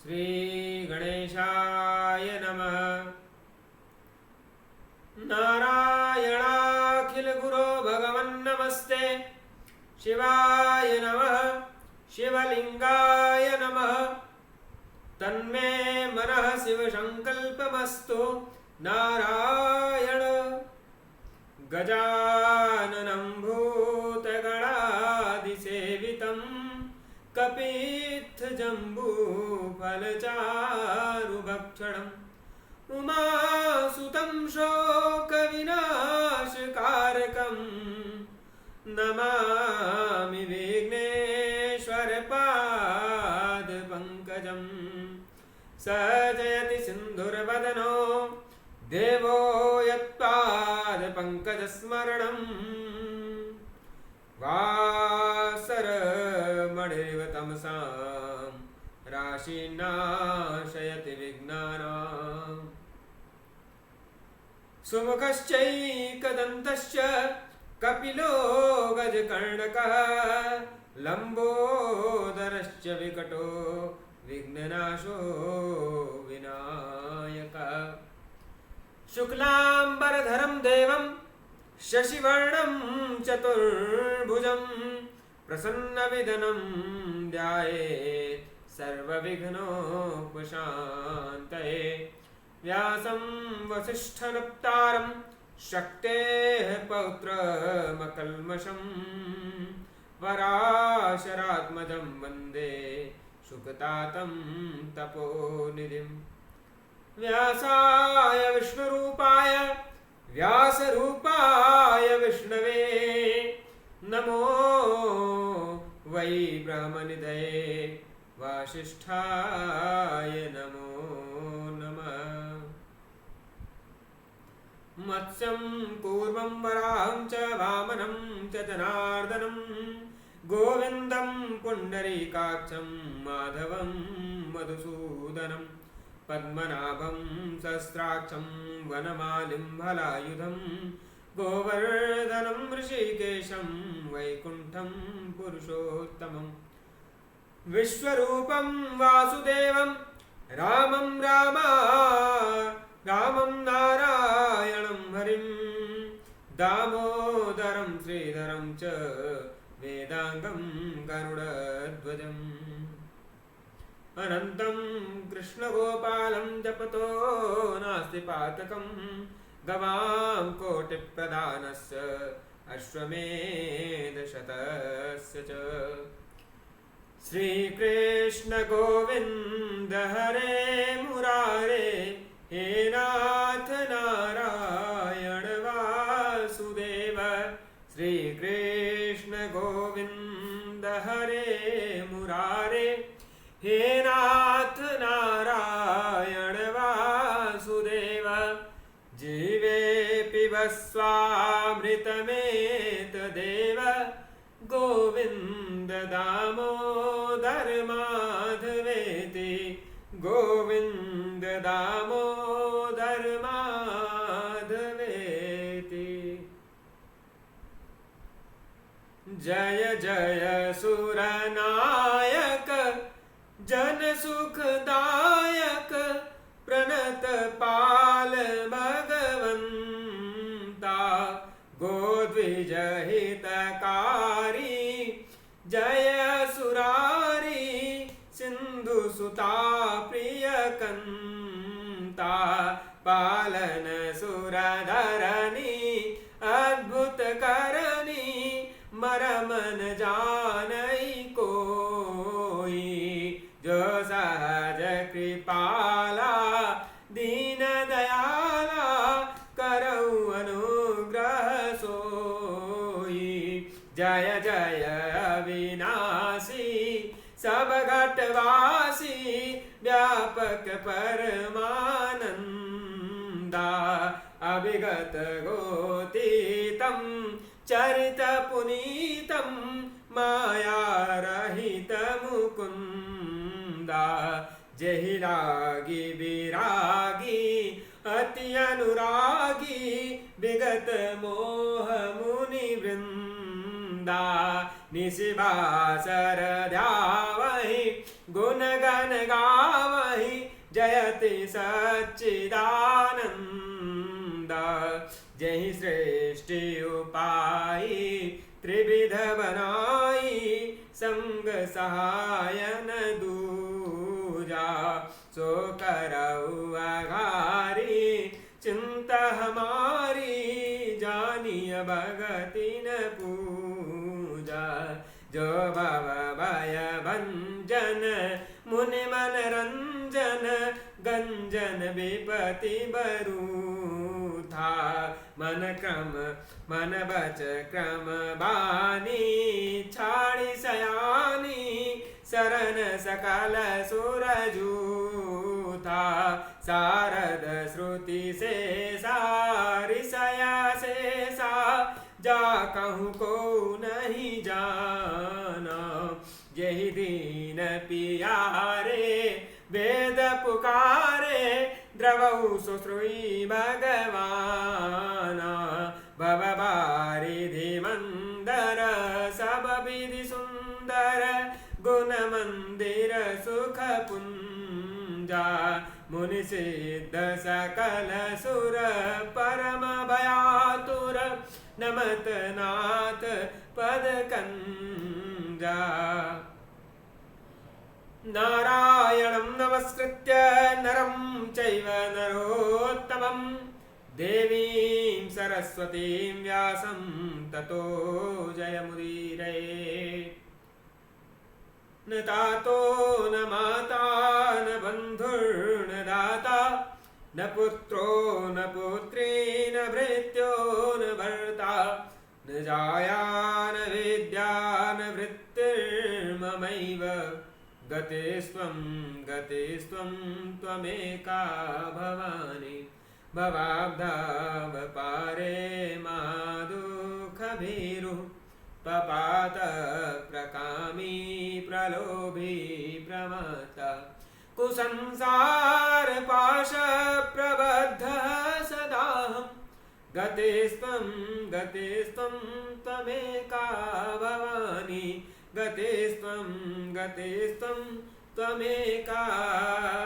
श्री गणेशाय नमः। नारायणाखिल गुरो भगवन् नमस्ते। शिवाय नमः। शिवलिंगाय नमः। तन्मे मनः शिव संकल्पमस्तु। नारायण। गजाननं भूतगणादिसेवितं कपित्थजम्बूफलचारुभक्षणम् उमासुतं शोकविनाशकारकं नमामि विघ्नेश्वरपादपङ्कजं। सजयति सिन्धुर्वदनो देवो यत्पादपङ्कजस्मरणम् वासरमणिरिव तमसां राशिनाशयति विघ्नानाम्। सुमुखश्चैकदन्तश्च कपिलो गजकर्णकः लम्बोदरश्च विकटो विघ्ननाशो विनायकः। शुक्लाम्बरधरं देवं शशिवर्णं चतुर्भुजं प्रसन्नवदनं ध्यायेत् सर्वविघ्नोपशान्तये। व्यासं वसिष्ठनप्तारं शक्तेः पौत्रमकल्मषं पराशरात्मजं वन्दे सुकतातं तपोनिधिम्। व्यासाय विष्णुरूपाय व्यासरूपाय विष्णवे नमो वै ब्रह्मनिधये वासिष्ठाय नमो नमः। मत्स्यं कूर्मं वराहं च वामनं च जनार्दनं गोविन्दं पुण्डरीकाक्षं माधवं मधुसूदनं पद्मनाभं सहस्राक्षं वनमालिं भलायुधं गोवर्धनं ऋषिकेशं वैकुण्ठं पुरुषोत्तमम्। विश्वरूपं वासुदेवं रामं नारायणं हरिं दामोदरं श्रीधरं च वेदांगं गरुडध्वजम्। अनन्तं कृष्णगोपालं जपतो नास्ति पातकं गवां कोटिप्रदानस्य अश्वमेधशतस्य च। श्रीकृष्ण गोविन्द हरे मुरारे हे नाथ नारायण वासुदेव। श्रीकृष्ण गोविन्द हरे मुरारे हे नाथ नारायण वासुदेव। जीवे पिबस्वामृतमेतदेव गोविन्द दामोदर माधवेति गोविन्द दामोदर माधवेति। जय जय सुरनायक जन सुखदायक प्रणत पाल भगवंता गोद्विज हितकारी जय सुरारी सिंधु सुता प्रियकंता पालन सुरधरणी अद्भुत करणी मरमन जानई कोई जो सहज कृपाला दीन दयाला करऊ अनुग्रह सोई। जय जय अविनाशी सब घटवासी व्यापक परमानंदा अभिगत गोतीतं चरित पुनीतं माया रहित मुकुंदा। जहि रागी विरागी अति अनुरागी विगत मोह मुनि वृंदा। निशिबासर ध्यावहि गुण गण गावहि जयति सच्चिदानंद। जहि सृष्टि उपाई त्रिविध बनाई संग सहायन दूजा। सो करऊ अघारी चिंता हमारी जानिय भगति न पूजा। जो भव भय भंजन मुनि मन रंजन गंजन विपति बरूथा। मन क्रम मन बच क्रम बानी छाड़ी सयानी शरण सकल सुर जूथा। सारद श्रुति से सारिसया से सा जा कहूँ को नहीं जाना। यही दीन पियारे वेद पुकारे द्रवौ सुश्रुई भगवाना। भव बारिधि मंदर सब विधि सुंदर गुण मंदिर सुख पुंजा। मुनि सिद्ध सकल सुर परम भयातुर नमत नाथ पद कंजा। नारायणं नमस्कृत्य नरं चैव नरोत्तमं देवीं सरस्वतीं व्यासं ततो जयमुदीरये। न तातो न माता न बन्धुर्न दाता न पुत्रो न पुत्री न भृत्यो न भर्ता न जाया न विद्या न वृत्तिर्ममैव गतेस्त्वं त्वमेका भवानि। भवाब्धावपारे मा दुःखभीरुः पपात प्रकामी प्रलोभी प्रमत्ता। कुसंसार पाश प्रबद्धः सदाहं गतेस्त्वं त्वमेका भवानि। गतेस्त्वं त्वमेका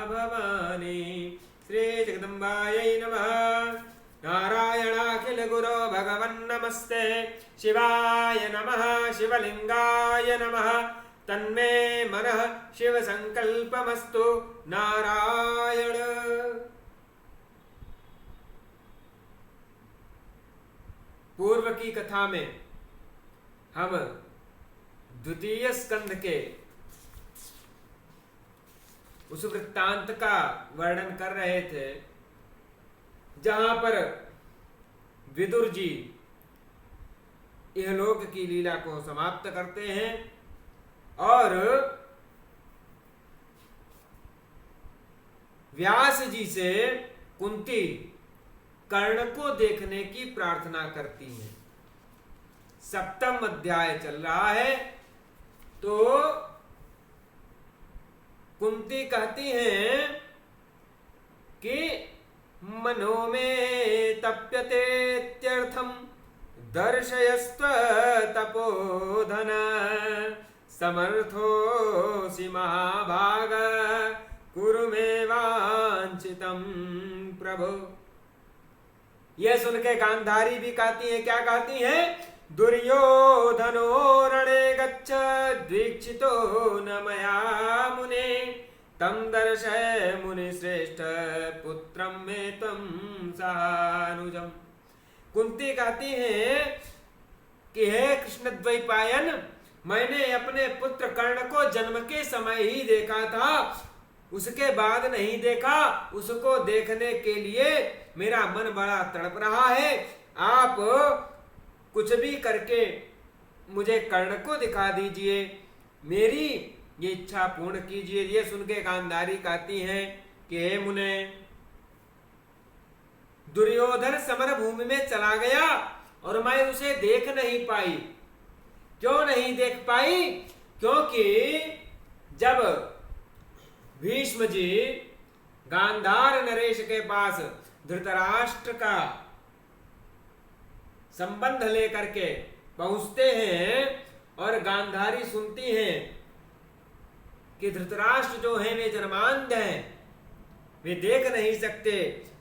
भवानि। श्री जगदम्बायै नमः। नारायणाखिल गुरो भगवन् नमस्ते। शिवाय नमः शिवलिंगाय नमः। तन्मे मनः शिव संकल्पमस्तु। नारायण। पूर्व की कथा में हम द्वितीय स्कंध के उस वृत्तांत का वर्णन कर रहे थे जहां पर विदुर जी इहलोक की लीला को समाप्त करते हैं और व्यास जी से कुंती कर्ण को देखने की प्रार्थना करती हैं। सप्तम अध्याय चल रहा है तो कुंती कहती हैं कि मनो में तप्यतेत्यर्थम दर्शयस्त्व तपोधन समर्थोऽसि महाभाग कुरु मे वांछितं प्रभो। यह सुन के गांधारी भी कहती है, क्या कहती है? दुर्योधनो रणे गच्छ द्वीक्षितो न मया मुने तम दर्शय मुनि श्रेष्ठ पुत्रम मे त्वं सहानुजम। कुंती कहती है कि हे कृष्ण द्वैपायन, मैंने अपने पुत्र कर्ण को जन्म के समय ही देखा था, उसके बाद नहीं देखा। उसको देखने के लिए मेरा मन बड़ा तड़प रहा है। आप कुछ भी करके मुझे कर्ण को दिखा दीजिए, मेरी ये इच्छा पूर्ण कीजिए। ये सुन के गांधारी कहती हैं कि हे मुने, दुर्योधन समर भूमि में चला गया और मैं उसे देख नहीं पाई। क्यों नहीं देख पाई? क्योंकि जब भीष्म जी गांधार नरेश के पास धृतराष्ट्र का संबंध लेकर के पहुंचते हैं और गांधारी सुनती हैं कि धृतराष्ट्र जो है वे जन्मांध हैं, वे देख नहीं सकते।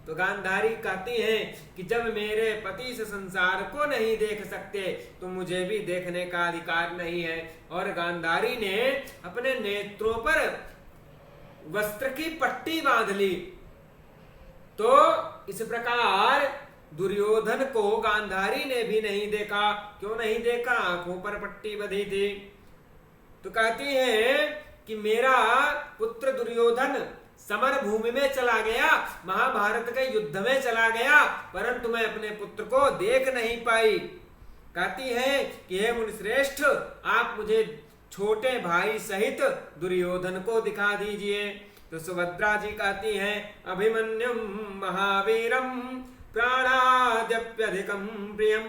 तो गांधारी कहती हैं कि जब मेरे पति से संसार को नहीं देख सकते तो मुझे भी देखने का अधिकार नहीं है। और गांधारी ने अपने नेत्रों पर वस्त्र की पट्टी बांध ली। तो इस प्रकार दुर्योधन को गांधारी ने भी नहीं देखा। क्यों नहीं देखा? आंखों पर पट्टी बंधी थी। तो कहती है कि मेरा पुत्र दुर्योधन समर भूमि में चला गया, महाभारत के युद्ध में चला गया, परंतु मैं अपने पुत्र को देख नहीं पाई। कहती है कि हे मुनिश्रेष्ठ, आप मुझे छोटे भाई सहित दुर्योधन को दिखा दीजिए। तो सुभद्रा जी कहती हैं अभिमन्युम महावीरम प्राणाद्यप्यधिकं प्रियम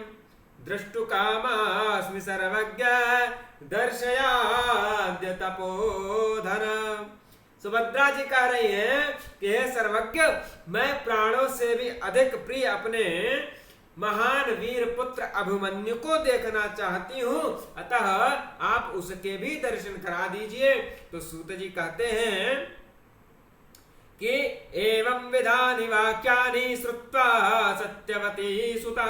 दृष्टुकामास्मि सर्वज्ञ दर्शयाद्य तपोधन। सुभद्रा जी कह रही हैं कि हे सर्वज्ञ, मैं प्राणों से भी अधिक प्रिय अपने महान वीर पुत्र अभिमन्यु को देखना चाहती हूं, अतः आप उसके भी दर्शन करा दीजिए। तो सूत जी कहते हैं कि एवं विधानि वाक्यानि श्रुत्वा सत्यवती सुता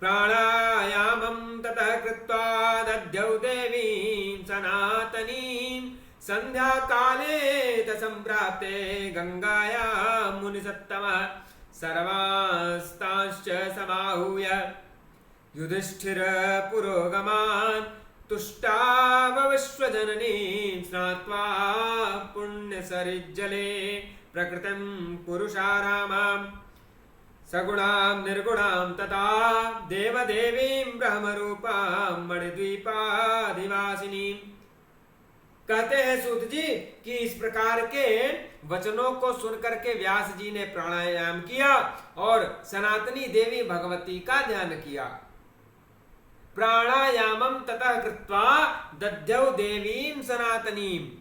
प्राणायामं ततः कृत्वा दद्यौ देवीं सनातनीं संध्या काले तसंप्राप्ते गंगायां मुनिसत्तमः सर्वास्तांश्च समाहूय युधिष्ठिर पुरोगमान् तुष्टावविश्वजननीं स्नात्वा पुण्यसरिज्जले प्रकृतिं पुरुषारामां सगुणां निर्गुणां तथा देवदेवीं ब्रह्मरूपां मणिद्वीपाधिवासिनीं। कहते हैं सूत जी कि इस प्रकार के वचनों को सुनकर के व्यास जी ने प्राणायाम किया और सनातनी देवी भगवती का ध्यान किया। प्राणायामम ततः कृत्वा दद्यौ देवीं सनातनीं।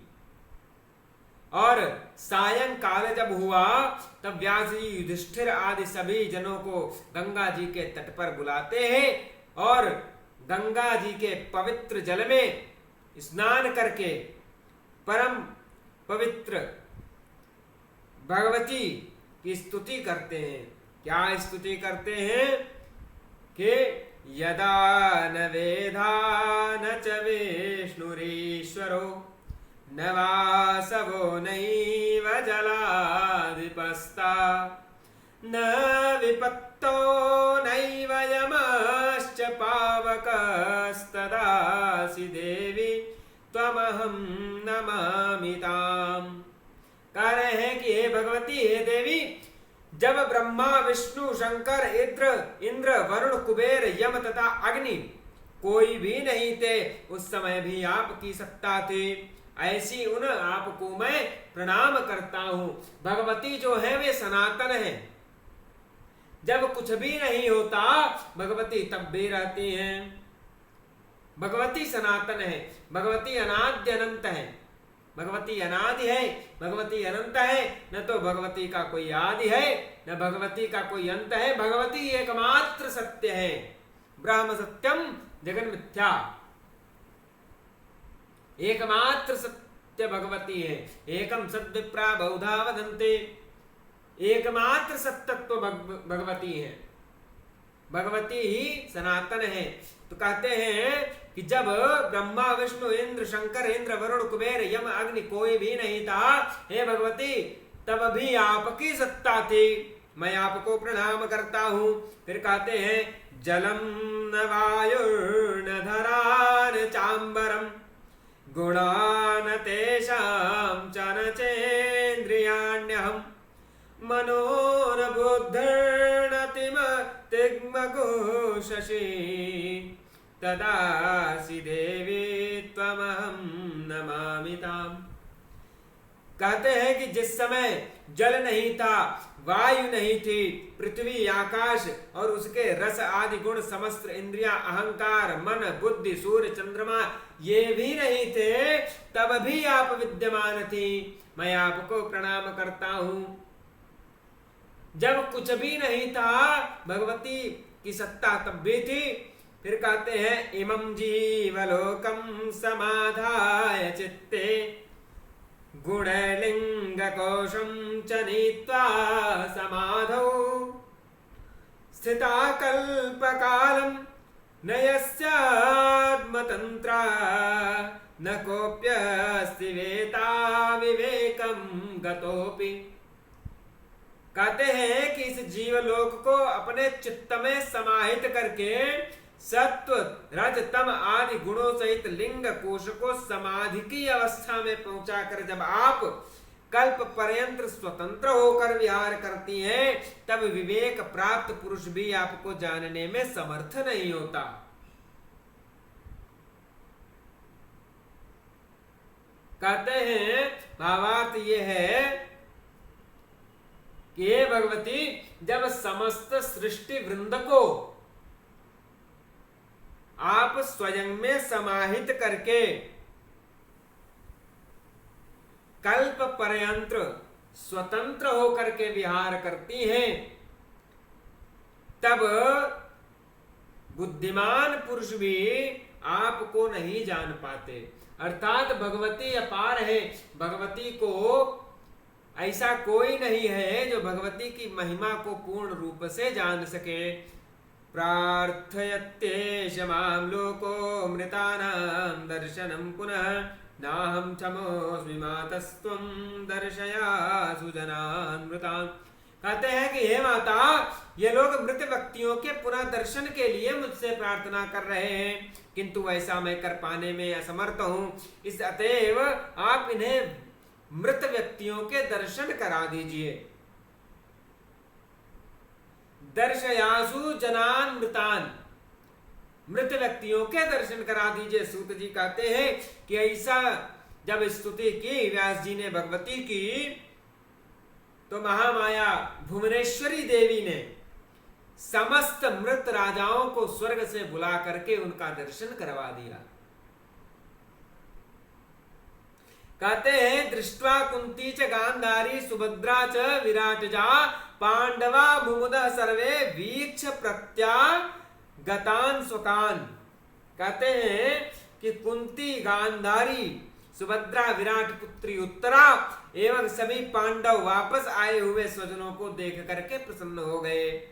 और सायंकाल जब हुआ तब व्यास जी युधिष्ठिर आदि सभी जनों को गंगा जी के तट पर बुलाते हैं और गंगा जी के पवित्र जल में स्नान करके परम पवित्र भगवती की स्तुति करते हैं। क्या स्तुति करते हैं कि यदा न वेदा न च विष्णुरीश्वरो न वासवो नैव जलाधिपस्ता न विपत्तो नैव यमश्च पावकस्तदासि देवी त्वमहं नमामि ताम्। कह रहे हैं कि हे भगवती, हे देवी, जब ब्रह्मा विष्णु शंकर इंद्र वरुण कुबेर यम तथा अग्नि कोई भी नहीं थे, उस समय भी आपकी सत्ता थी। ऐसी उन आपको मैं प्रणाम करता हूं। भगवती जो है वे सनातन है। जब कुछ भी नहीं होता भगवती तब भी रहती हैं। भगवती सनातन है, भगवती अनाद्य अनंत है। भगवती अनादि है, भगवती अनंत है। न तो भगवती का कोई आदि है न भगवती का कोई अंत है। भगवती एकमात्र सत्य है। ब्रह्म सत्यम जगन मिथ्या। एकमात्र सत्य भगवती है। एकम सद्विप्रा बहुधा वदन्ते। एकमात्र सत्यत्व भगवती है। भगवती ही सनातन है। तो कहते हैं कि जब ब्रह्मा विष्णु इंद्र शंकर इंद्र वरुण कुबेर यम अग्नि कोई भी नहीं था, हे भगवती, तब भी आपकी सत्ता थी। मैं आपको प्रणाम करता हूं। फिर कहते हैं जलम न वायुर्न धरान चांबरम गुणान तेषां च न चेन्द्रियाण्यहम् मनोन बुद्धिर्नतिम तिग्मको शशि तदासि देवी त्वमहं नमामि ताम्। कहते हैं कि जिस समय जल नहीं था, वायु नहीं थी, पृथ्वी आकाश और उसके रस आदि गुण, समस्त इंद्रियां, अहंकार, मन, बुद्धि, सूर्य, चंद्रमा ये भी नहीं थे, तब भी आप विद्यमान थी। मैं आपको प्रणाम करता हूं। जब कुछ भी नहीं था भगवती की सत्ता तब भी थी फिर कहते हैं इमं जीवलोकं समाधाय चित्ते गुणलिंगकोशं च नीत्वा समाधौ स्थिता कल्पकालं न यस्यात्मतन्त्रा न कोऽप्यस्ति वेता विवेकं गतोऽपि। कहते हैं कि इस जीवलोक को अपने चित्त में समाहित करके सत्व रज तम आदि गुणों सहित लिंग कोश को समाधि की अवस्था में पहुंचाकर जब आप कल्प पर्यंत स्वतंत्र होकर विहार करती हैं, तब विवेक प्राप्त पुरुष भी आपको जानने में समर्थ नहीं होता। कहते हैं भावार्थ ये है कि हे भगवती, जब समस्त सृष्टि वृंद को आप स्वयं में समाहित करके कल्प पर्यंत स्वतंत्र होकर के विहार करती हैं, तब बुद्धिमान पुरुष भी आपको नहीं जान पाते। अर्थात भगवती अपार है, भगवती को ऐसा कोई नहीं है जो भगवती की महिमा को पूर्ण रूप से जान सके। प्रार्थयत्येष मां लोको मृतानां दर्शनं पुनः नाहं क्षमोऽस्मि मातस्त्वं दर्शयासु जनान् मृतान्। कहते हैं कि हे माता, ये लोग मृत व्यक्तियों के पुनः दर्शन के लिए मुझसे प्रार्थना कर रहे हैं, किंतु वैसा मैं कर पाने में असमर्थ हूं। इस अतएव आप इन्हें मृत व्यक्तियों के दर्शन करा दीजिए। दर्शयासु जनान मृतान, मृत व्यक्तियों के दर्शन करा दीजिए। सूत जी कहते हैं कि ऐसा जब स्तुति की व्यास जी ने भगवती की, तो महामाया भुवनेश्वरी देवी ने समस्त मृत राजाओं को स्वर्ग से बुला करके उनका दर्शन करवा दिया। कहते हैं दृष्ट्वा कुंती च गांधारी सुभद्रा च विराटजा पांडवा मुमुदः सर्वे वीक्ष प्रत्यागतान् स्वकान्। कहते हैं कि कुंती, गांधारी, सुभद्रा, विराट पुत्री उत्तरा एवं सभी पांडव वापस आए हुए स्वजनों को देख करके प्रसन्न हो गए।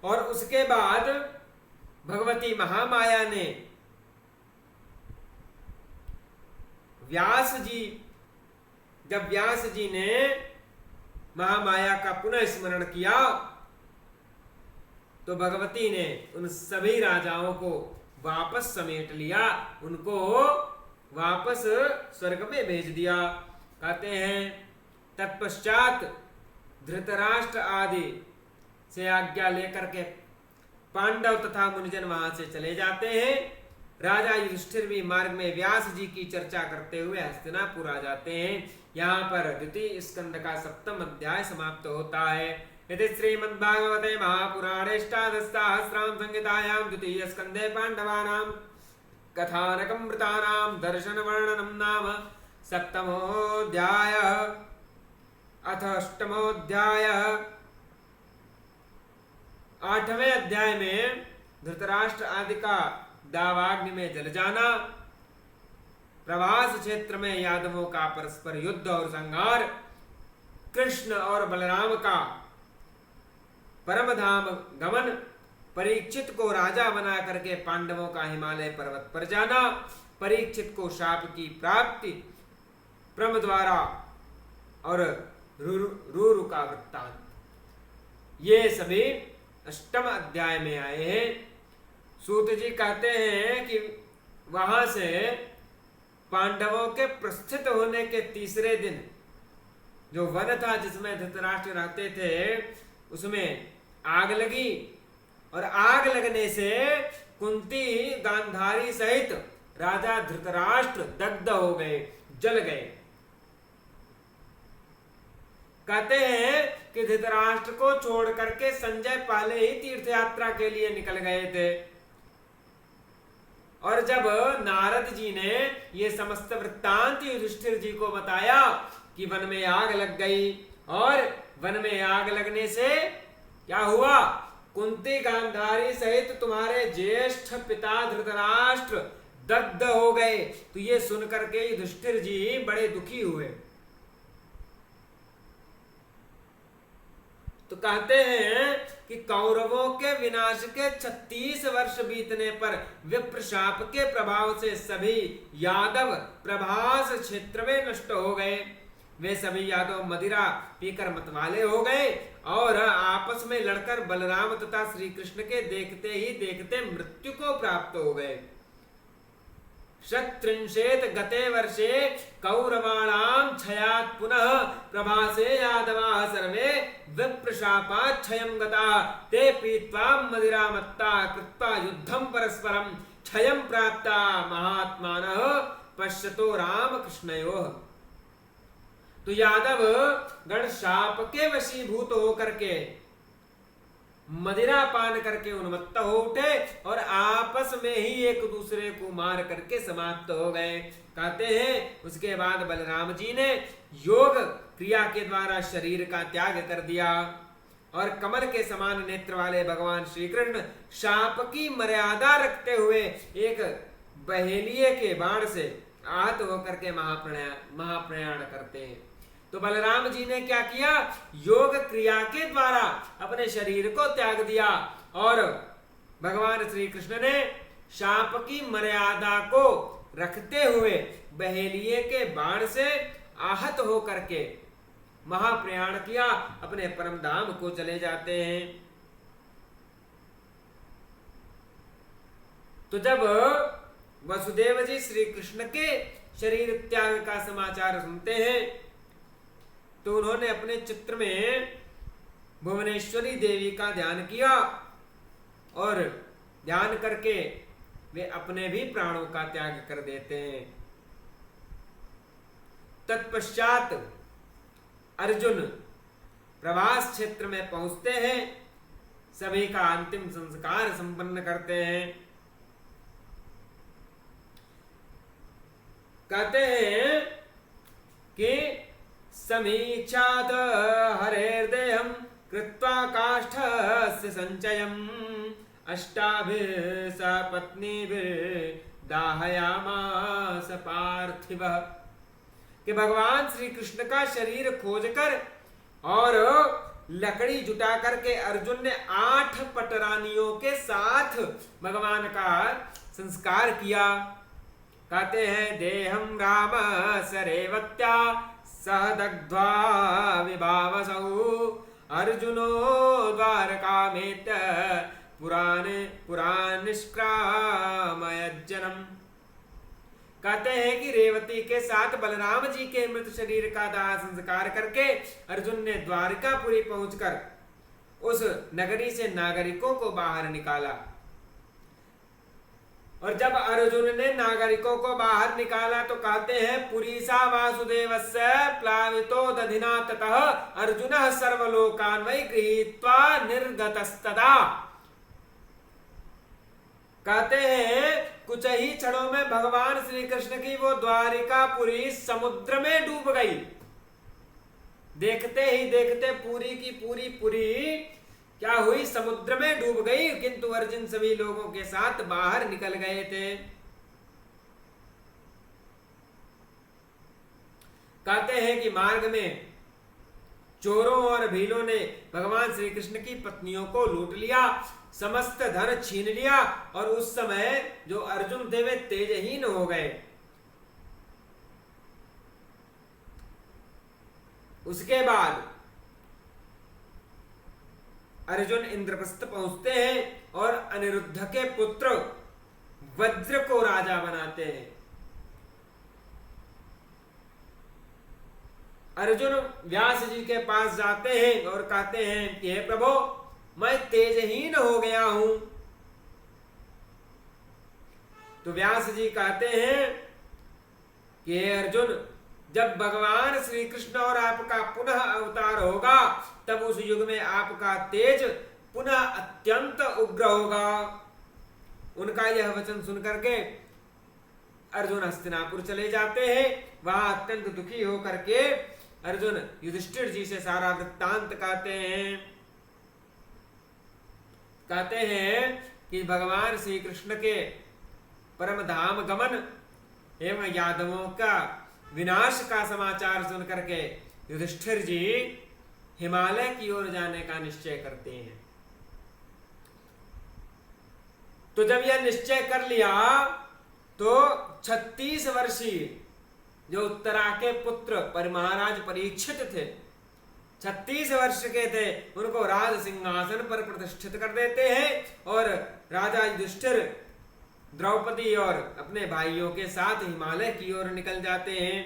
और उसके बाद भगवती महामाया ने जब व्यास जी ने महामाया का पुनः स्मरण किया, तो भगवती ने उन सभी राजाओं को वापस समेट लिया, उनको वापस स्वर्ग में भेज दिया। कहते हैं तत्पश्चात धृतराष्ट्र आदि से आज्ञा लेकर के पांडव तथा मुनिजन वहां से चले जाते हैं। राजा युधिष्ठिर भी मार्ग में व्यास जी की चर्चा करते हुए हस्तिनापुर आ जाते हैं। यहाँ पर द्वितीय स्कंद का 7वां अध्याय समाप्त होता है। यदि श्रीमद्भागवते महापुराणे अष्टादशसहस्रां संहितायां द्वितीय स्कंदे पांडवानां कथानकमृतानां दर्शन वर्णनम नाम 7मोऽध्यायः। अथ 8मोऽध्यायः। 8वें अध्याय में धृतराष्ट्र आदि का दावाग्नि में जल जाना, प्रभास क्षेत्र में यादवों का परस्पर युद्ध और संहार, कृष्ण और बलराम का परमधाम गमन, परीक्षित को राजा बना करके पांडवों का हिमालय पर्वत पर जाना, परीक्षित को शाप की प्राप्ति ब्रह्म द्वारा और रूरु का वृत्तांत, ये सभी 8वें अध्याय में आए हैं। सूत जी कहते हैं कि वहां से पांडवों के प्रस्थित होने के तीसरे दिन जो वन था जिसमें धृतराष्ट्र रहते थे, उसमें आग लगी और आग लगने से कुंती, गांधारी सहित राजा धृतराष्ट्र दग्ध हो गए, जल गए। कहते हैं कि धृतराष्ट्र को छोड़ करके संजय पहले ही तीर्थ यात्रा के लिए निकल गए थे, और जब नारद जी ने ये समस्त वृत्तांत युधिष्ठिर जी को बताया कि वन में आग लग गई, और वन में आग लगने से क्या हुआ, कुंती गांधारी सहित तुम्हारे ज्येष्ठ पिता धृतराष्ट्र दग्ध हो गए। तो ये सुनकर के युधिष्ठिर जी बड़े दुखी हुए। तो कहते हैं कि कौरवों के विनाश के 36 वर्ष बीतने पर विप्रशाप के प्रभाव से सभी यादव प्रभास क्षेत्र में नष्ट हो गए। वे सभी यादव मदिरा पीकर मतवाले हो गए और आपस में लड़कर बलराम तथा श्री कृष्ण के देखते ही देखते मृत्यु को प्राप्त हो गए। शत्रिंशेत गते वर्षे कौरवाणाम क्षयात् पुनः प्रभासे यादवाः सर्वे विप्रशापात् क्षयं गताः ते पीत्वा मदिरामत्ता कृत्वा युद्धं परस्परं क्षयं प्राप्ता महात्मानः पश्यतो रामकृष्णयोः। तो यादव गण शाप के वशीभूत होकर के मदिरा पान करके उन्मत्त हो उठे और आपस में ही एक दूसरे को मार करके समाप्त हो गए। कहते हैं उसके बाद बलराम जी ने योग क्रिया के द्वारा शरीर का त्याग कर दिया और कमल के समान नेत्र वाले भगवान श्री कृष्ण शाप की मर्यादा रखते हुए एक बहेलिये के बाण से आहत होकर के महाप्रयाण करते हैं। तो बलराम जी ने क्या किया, योग क्रिया के द्वारा अपने शरीर को त्याग दिया और भगवान श्री कृष्ण ने शाप की मर्यादा को रखते हुए बहेलिये के बाण से आहत होकर के महाप्रयाण किया, अपने परम धाम को चले जाते हैं। तो जब वसुदेव जी श्री कृष्ण के शरीर त्याग का समाचार सुनते हैं तो उन्होंने अपने चित्र में भुवनेश्वरी देवी का ध्यान किया और ध्यान करके वे अपने भी प्राणों का त्याग कर देते हैं। तत्पश्चात अर्जुन प्रवास क्षेत्र में पहुंचते हैं, सभी का अंतिम संस्कार संपन्न करते हैं। कहते हैं कि समीक्षात हरेर्देहं कृत्वा काष्ठस्य संचयम् अष्टाभिः सपत्नीभिः दाहयामास पार्थिवः। कि भगवान श्री कृष्ण का शरीर खोजकर और लकड़ी जुटा करके अर्जुन ने 8 पटरानियों के साथ भगवान का संस्कार किया। कहते हैं देहं राम सरेवत्या सह दग्ध्वा विभावसौ अर्जुनो द्वारकामेत पुराण निष्क्रामयज्जनम्। कहते हैं कि रेवती के साथ बलराम जी के मृत शरीर का दाह संस्कार करके अर्जुन ने द्वारकापुरी पहुंचकर उस नगरी से नागरिकों को बाहर निकाला। और जब अर्जुन ने नागरिकों को बाहर निकाला तो कहते हैं पुरीसा वासुदेवस्य प्लावितो दधिना ततः अर्जुनः सर्वलोकान् वै गृहीत्वा निर्गतस्तदा। कहते हैं कुछ ही क्षणों में भगवान श्री कृष्ण की वो द्वारिकापुरी समुद्र में डूब गई। देखते ही देखते पूरी की पूरी क्या हुई, समुद्र में डूब गई। किंतु अर्जुन सभी लोगों के साथ बाहर निकल गए थे। कहते हैं कि मार्ग में चोरों और भीलों ने भगवान श्री कृष्ण की पत्नियों को लूट लिया, समस्त धन छीन लिया और उस समय जो अर्जुन थे वे तेजहीन हो गए। उसके बाद अर्जुन इंद्रप्रस्थ पहुंचते हैं और अनिरुद्ध के पुत्र वज्र को राजा बनाते हैं। अर्जुन व्यास जी के पास जाते हैं और कहते हैं कि हे प्रभु मैं तेजहीन हो गया हूं। तो व्यास जी कहते हैं कि हे अर्जुन जब भगवान श्री कृष्ण और आपका पुनः अवतार होगा तब उस युग में आपका तेज पुनः अत्यंत उग्र होगा। उनका यह वचन सुनकर के अर्जुन हस्तिनापुर चले जाते हैं। वहां अत्यंत दुखी होकर के अर्जुन युधिष्ठिर जी से सारा वृत्तांत कहते हैं। कहते हैं कि भगवान श्री कृष्ण के परम धाम गमन एवं यादवों का विनाश का समाचार सुनकर के युधिष्ठिर जी हिमालय की ओर जाने का निश्चय करते हैं। तो जब यह निश्चय कर लिया तो 36 वर्षीय जो उत्तरा के पुत्र पर महाराज परीक्षित थे, 36 वर्ष के थे, उनको राज सिंहासन पर प्रतिष्ठित कर देते हैं और राजा युधिष्ठिर द्रौपदी और अपने भाइयों के साथ हिमालय की ओर निकल जाते हैं।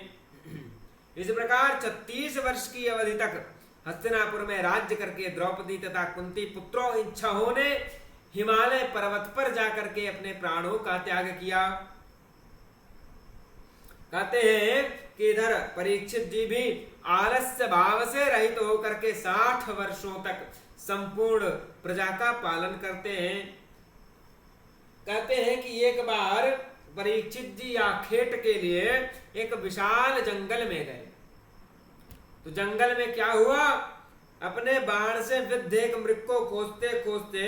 इस प्रकार 36 वर्ष की अवधि तक हस्तिनापुर में राज्य करके द्रौपदी तथा कुंती पुत्रों इच्छाओं ने हिमालय पर्वत पर जाकर के अपने प्राणों का त्याग किया। कहते हैं कि इधर परीक्षित जी भी आलस्य भाव से रहित होकर के 60 वर्षों तक संपूर्ण प्रजा का पालन करते हैं। कहते हैं कि एक बार परीक्षित जी आखेट के लिए एक विशाल जंगल में गए। तो जंगल में क्या हुआ, अपने बाण से विद्ध एक मृग को खोजते खोजते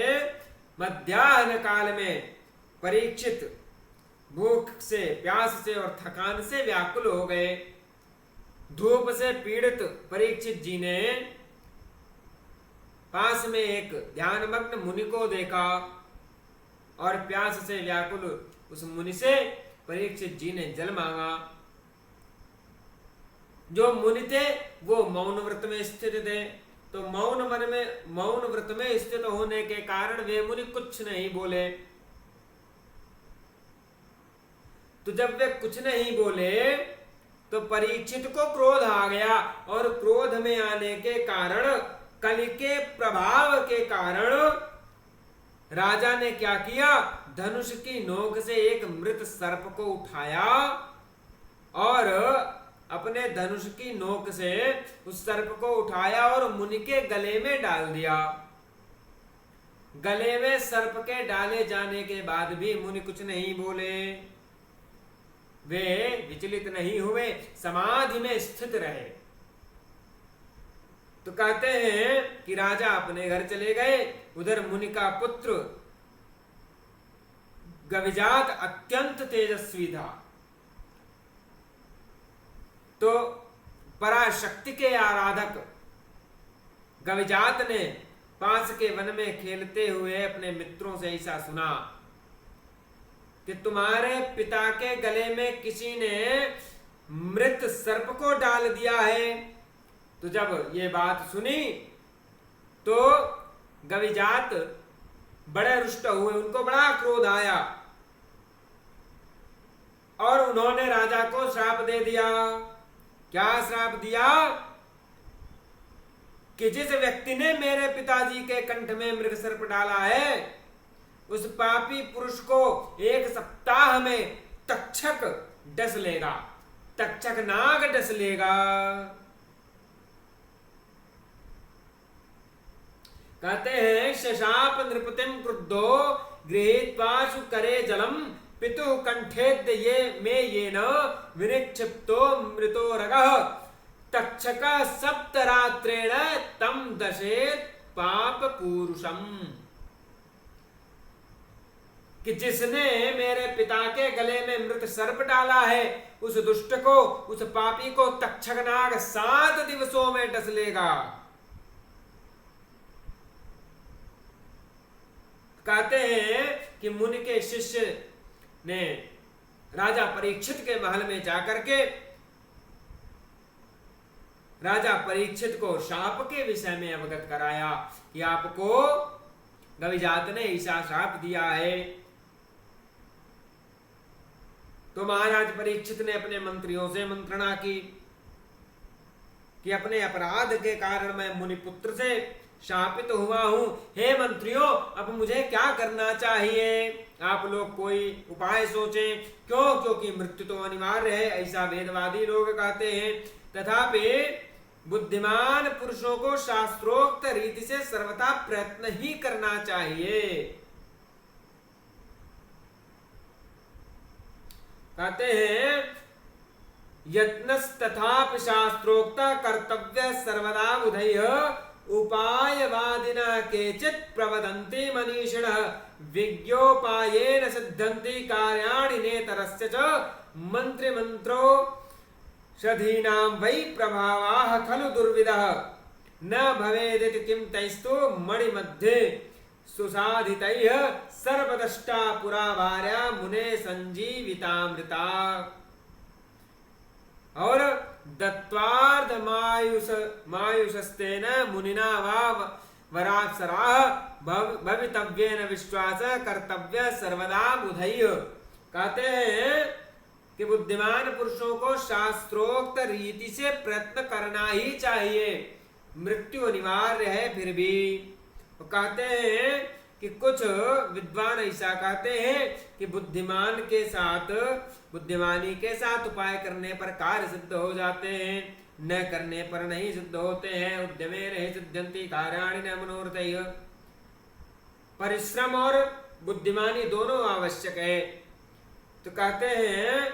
मध्याह्न काल में परीक्षित भूख से, प्यास से और थकान से व्याकुल हो गए। धूप से पीड़ित परीक्षित जी ने पास में एक ध्यानमग्न मुनि को देखा और प्यास से व्याकुल उस मुनि से परीक्षित जी ने जल मांगा। जो मुनि थे वो मौन व्रत में स्थित थे, तो मौन व्रत में स्थित होने के कारण वे मुनि कुछ नहीं बोले। तो जब वे कुछ नहीं बोले तो परीक्षित को क्रोध आ गया और क्रोध में आने के कारण, कलि के प्रभाव के कारण राजा ने क्या किया, धनुष की नोक से एक मृत सर्प को उठाया और अपने धनुष की नोक से उस सर्प को उठाया और मुनि के गले में डाल दिया। गले में सर्प के डाले जाने के बाद भी मुनि कुछ नहीं बोले, वे विचलित नहीं हुए, समाधि में स्थित रहे। तो कहते हैं कि राजा अपने घर चले गए। उधर मुनि का पुत्र गविजात अत्यंत तेजस्वी था। तो पराशक्ति के आराधक गविजात ने पास के वन में खेलते हुए अपने मित्रों से ऐसा सुना कि तुम्हारे पिता के गले में किसी ने मृत सर्प को डाल दिया है। तो जब ये बात सुनी तो गविजात बड़े रुष्ट हुए, उनको बड़ा क्रोध आया और उन्होंने राजा को श्राप दे दिया। क्या श्राप दिया कि जिस व्यक्ति ने मेरे पिताजी के कंठ में मृग सर्प डाला है उस पापी पुरुष को 1 सप्ताह में तक्षक डस लेगा, तक्षक नाग डस लेगा। कहते हैं शशाप नृपतिम क्रुद्धो गृहीत्वाशु करे जलम पितु कंठेद्य ये मे ये न विनिक्षिप्तो मृतो रगः तक्षक सप्तरात्रेण तम दशेत पाप पुरुषम। कि जिसने मेरे पिता के गले में मृत सर्प डाला है उस दुष्ट को, उस पापी को तक्षक नाग 7 दिवसों में डस लेगा। कहते हैं कि मुनि के शिष्य ने राजा परीक्षित के महल में जाकर के राजा परीक्षित को शाप के विषय में अवगत कराया कि आपको गविजात ने ऐसा शाप दिया है। तो महाराज परीक्षित ने अपने मंत्रियों से मंत्रणा की कि अपने अपराध के कारण मैं मुनिपुत्र से शापित हुआ हूं। हे मंत्रियों, अब मुझे क्या करना चाहिए? आप लोग कोई उपाय सोचें। क्यों? क्योंकि मृत्यु तो अनिवार्य है, ऐसा वेदवादी लोग कहते हैं। तथापि बुद्धिमान पुरुषों को शास्त्रोक्त रीति से सर्वथा प्रयत्न ही करना चाहिए। कहते हैं यत्नस्तथापि शास्त्रोक्त कर्तव्य सर्वदा बुधैः उपायवादिनः केचित् प्रवदन्ति मनीषिणः विज्ञोपायेन सिद्धन्ति कार्याणि नेतरस्य च मंत्रिमंत्रोषधीनां वै प्रभावाः खलु दुर्विदः न भवेदिति किं तैस्तु मणिमध्ये सुसाधितैः सर्वदष्टा पुरा भार्या मुने संजीवितामृता। और दत्वार्ध मायुषस्तेन मुनिना वा वराप्सराः भवितव्येन विश्वास कर्तव्य सर्वदा बुधैः। कहते हैं कि बुद्धिमान पुरुषों को शास्त्रोक्त रीति से प्रयत्न करना ही चाहिए, मृत्यु अनिवार्य है फिर भी। तो कहते हैं कि कुछ विद्वान ऐसा कहते हैं कि बुद्धिमानी के साथ उपाय करने पर कार्य सिद्ध हो जाते हैं, न करने पर नहीं सिद्ध होते हैं। उद्यमे रहे सिद्ध्यन्ति कार्याणि न मनोरथैः। परिश्रम और बुद्धिमानी दोनों आवश्यक है। तो कहते हैं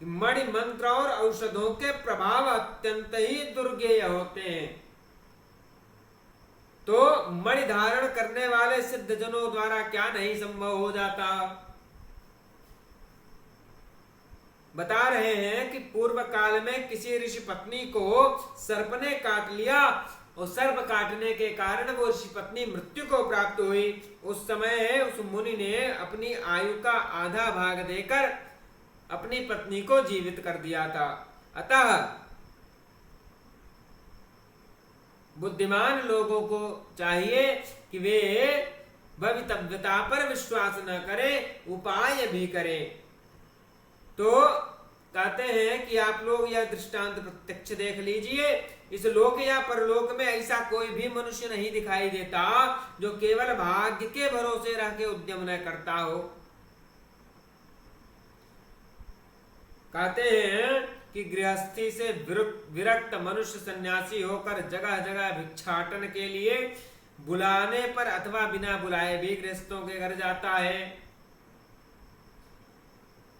कि मणि मंत्र और औषधों के प्रभाव अत्यंत ही दुर्गेय होते हैं। तो मणि धारण करने वाले सिद्ध जनों द्वारा क्या नहीं संभव हो जाता। बता रहे हैं कि पूर्व काल में किसी ऋषि पत्नी को सर्प ने काट लिया और सर्प काटने के कारण वो ऋषि पत्नी मृत्यु को प्राप्त हुई। उस समय उस मुनि ने अपनी आयु का आधा भाग देकर अपनी पत्नी को जीवित कर दिया था। अतः बुद्धिमान लोगों को चाहिए कि वे भवितव्यता पर विश्वास न करें, उपाय भी करें। तो कहते हैं कि आप लोग यह दृष्टांत प्रत्यक्ष देख लीजिए। इस लोक या परलोक में ऐसा कोई भी मनुष्य नहीं दिखाई देता जो केवल भाग्य के भरोसे रह के उद्यम न करता हो। कहते हैं कि गृहस्थी से विरक्त मनुष्य सन्यासी होकर जगह जगह भिक्षाटन के लिए बुलाने पर अथवा बिना बुलाए भी गृहस्थों के घर जाता है।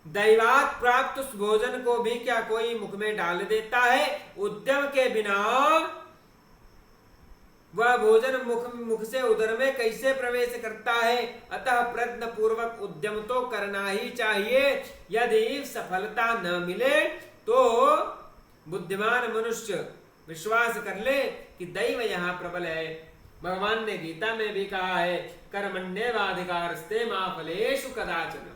दैवात प्राप्त उस भोजन को भी क्या कोई मुख में डाल देता है? उद्यम के बिना वह भोजन मुख से उदर में कैसे प्रवेश करता है? अतः प्रयत्न पूर्वक उद्यम तो करना ही चाहिए। यदि सफलता न मिले तो बुद्धिमान मनुष्य विश्वास कर ले कि दैव यहाँ प्रबल है। भगवान ने गीता में भी कहा है, कर्मण्येवाधिकारस्ते मा फलेषु कदाचन।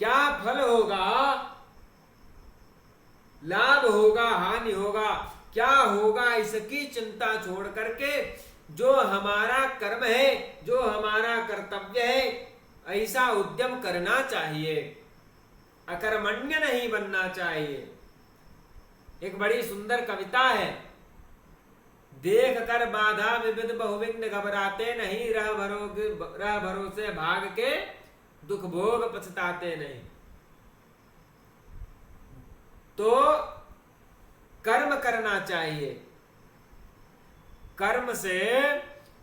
क्या फल होगा, लाभ होगा, हानि होगा, क्या होगा, इसकी चिंता छोड़ करके जो हमारा कर्म है, जो हमारा कर्तव्य है, ऐसा उद्यम करना चाहिए। अकर्मण्य नहीं बनना चाहिए। एक बड़ी सुंदर कविता है, देख कर बाधा विविध बहुविघ्न घबराते नहीं, रह भरोसे भाग के दुख भोग पछताते नहीं। तो कर्म करना चाहिए, कर्म से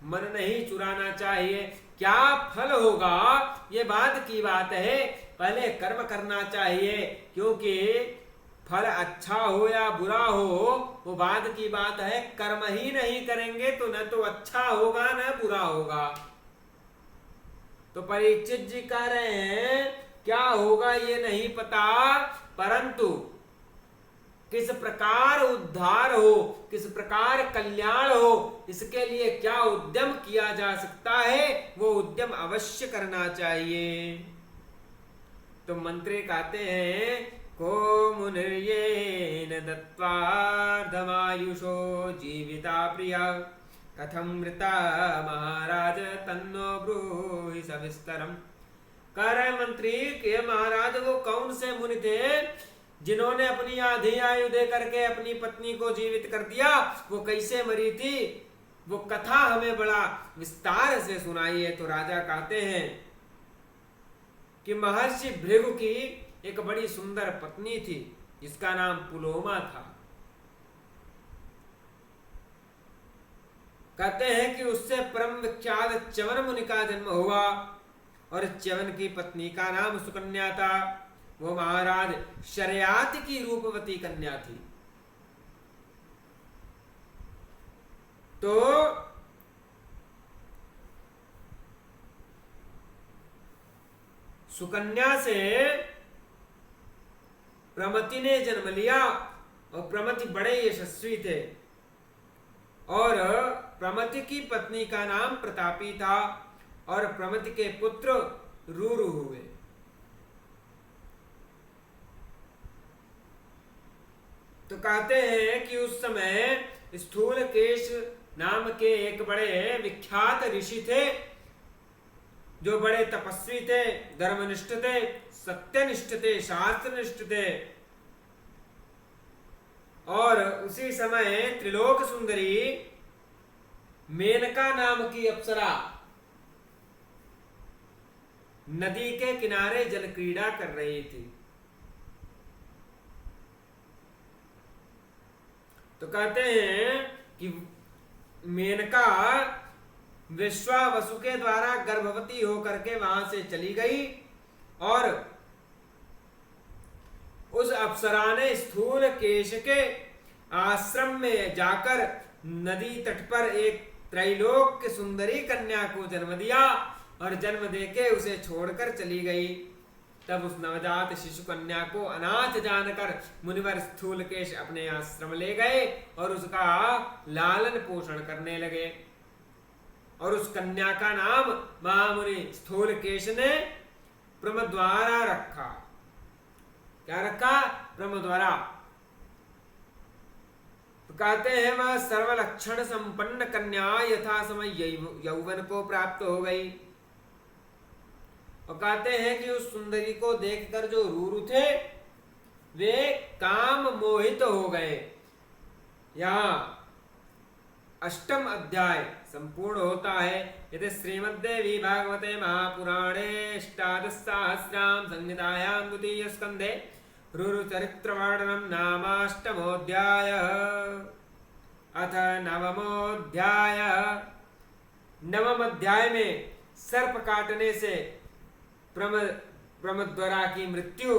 मन नहीं चुराना चाहिए। क्या फल होगा ये बाद की बात है, पहले कर्म करना चाहिए। क्योंकि फल अच्छा हो या बुरा हो वो बाद की बात है। कर्म ही नहीं करेंगे तो न तो अच्छा होगा न बुरा होगा। तो परीक्षित जी कह रहे हैं क्या होगा ये नहीं पता, परंतु किस प्रकार उद्धार हो, किस प्रकार कल्याण हो, इसके लिए क्या उद्यम किया जा सकता है, वो उद्यम अवश्य करना चाहिए। तो मंत्री कहते हैं, को मुनिर्येन दत्त्वार्धमायुषो जीविता प्रिया कथम मृता महाराज तन्नो ब्रूहि सविस्तरम। कह रहे मंत्री के महाराज वो कौन से मुनि थे जिन्होंने अपनी आधी आयु दे करके अपनी पत्नी को जीवित कर दिया? वो कैसे मरी थी, वो कथा हमें बड़ा विस्तार से सुनाइए। तो राजा कहते हैं कि महर्षि भृगु की एक बड़ी सुंदर पत्नी थी जिसका नाम पुलोमा था। कहते हैं कि उससे परम विख्यात च्यवन मुनि का जन्म हुआ और च्यवन की पत्नी का नाम सुकन्या था। वो महाराज शर्याति की रूपवती कन्या थी। तो सुकन्या से प्रमति ने जन्म लिया और प्रमति बड़े यशस्वी थे और प्रमति की पत्नी का नाम प्रतापी था और प्रमति के पुत्र रूरु हुए। तो कहते हैं कि उस समय स्थूलकेश नाम के एक बड़े विख्यात ऋषि थे जो बड़े तपस्वी थे, धर्मनिष्ठ थे, सत्यनिष्ठ थे, शास्त्रनिष्ठ थे और उसी समय त्रिलोक सुंदरी मेनका नाम की अप्सरा नदी के किनारे जल क्रीड़ा कर रही थी। तो कहते हैं कि मेनका विश्वावसु के द्वारा गर्भवती होकर के वहां से चली गई और उस अप्सरा ने स्थूल केश के आश्रम में जाकर नदी तट पर एक त्रैलोक्य सुंदरी कन्या को जन्म दिया और जन्म देके उसे छोड़कर चली गई। तब उस नवजात शिशु कन्या को अनाथ जानकर मुनिवर स्थूलकेश अपने आश्रम ले गए और उसका लालन पोषण करने लगे और उस कन्या का नाम महामुनि स्थूलकेश ने प्रमद्वारा रखा। क्या रखा? प्रमद्वारा। तो कहते हैं वह सर्वलक्षण संपन्न कन्या यथा समय यौवन को प्राप्त हो गई और कहते हैं कि उस सुंदरी को देखकर जो रूरु थे वे काम मोहित हो गए। यहाँ अष्टम अध्याय संपूर्ण होता है। यदि श्रीमद्देवी भागवते महापुराणे अष्टादशसहस्राम संहितायां द्वितीय स्कंधे रूरु चरित्र वर्णनम नामाष्टमोऽध्याय अथ नवमोऽध्याय। नवम अध्याय में सर्प काटने से प्रमद्वरा की मृत्यु,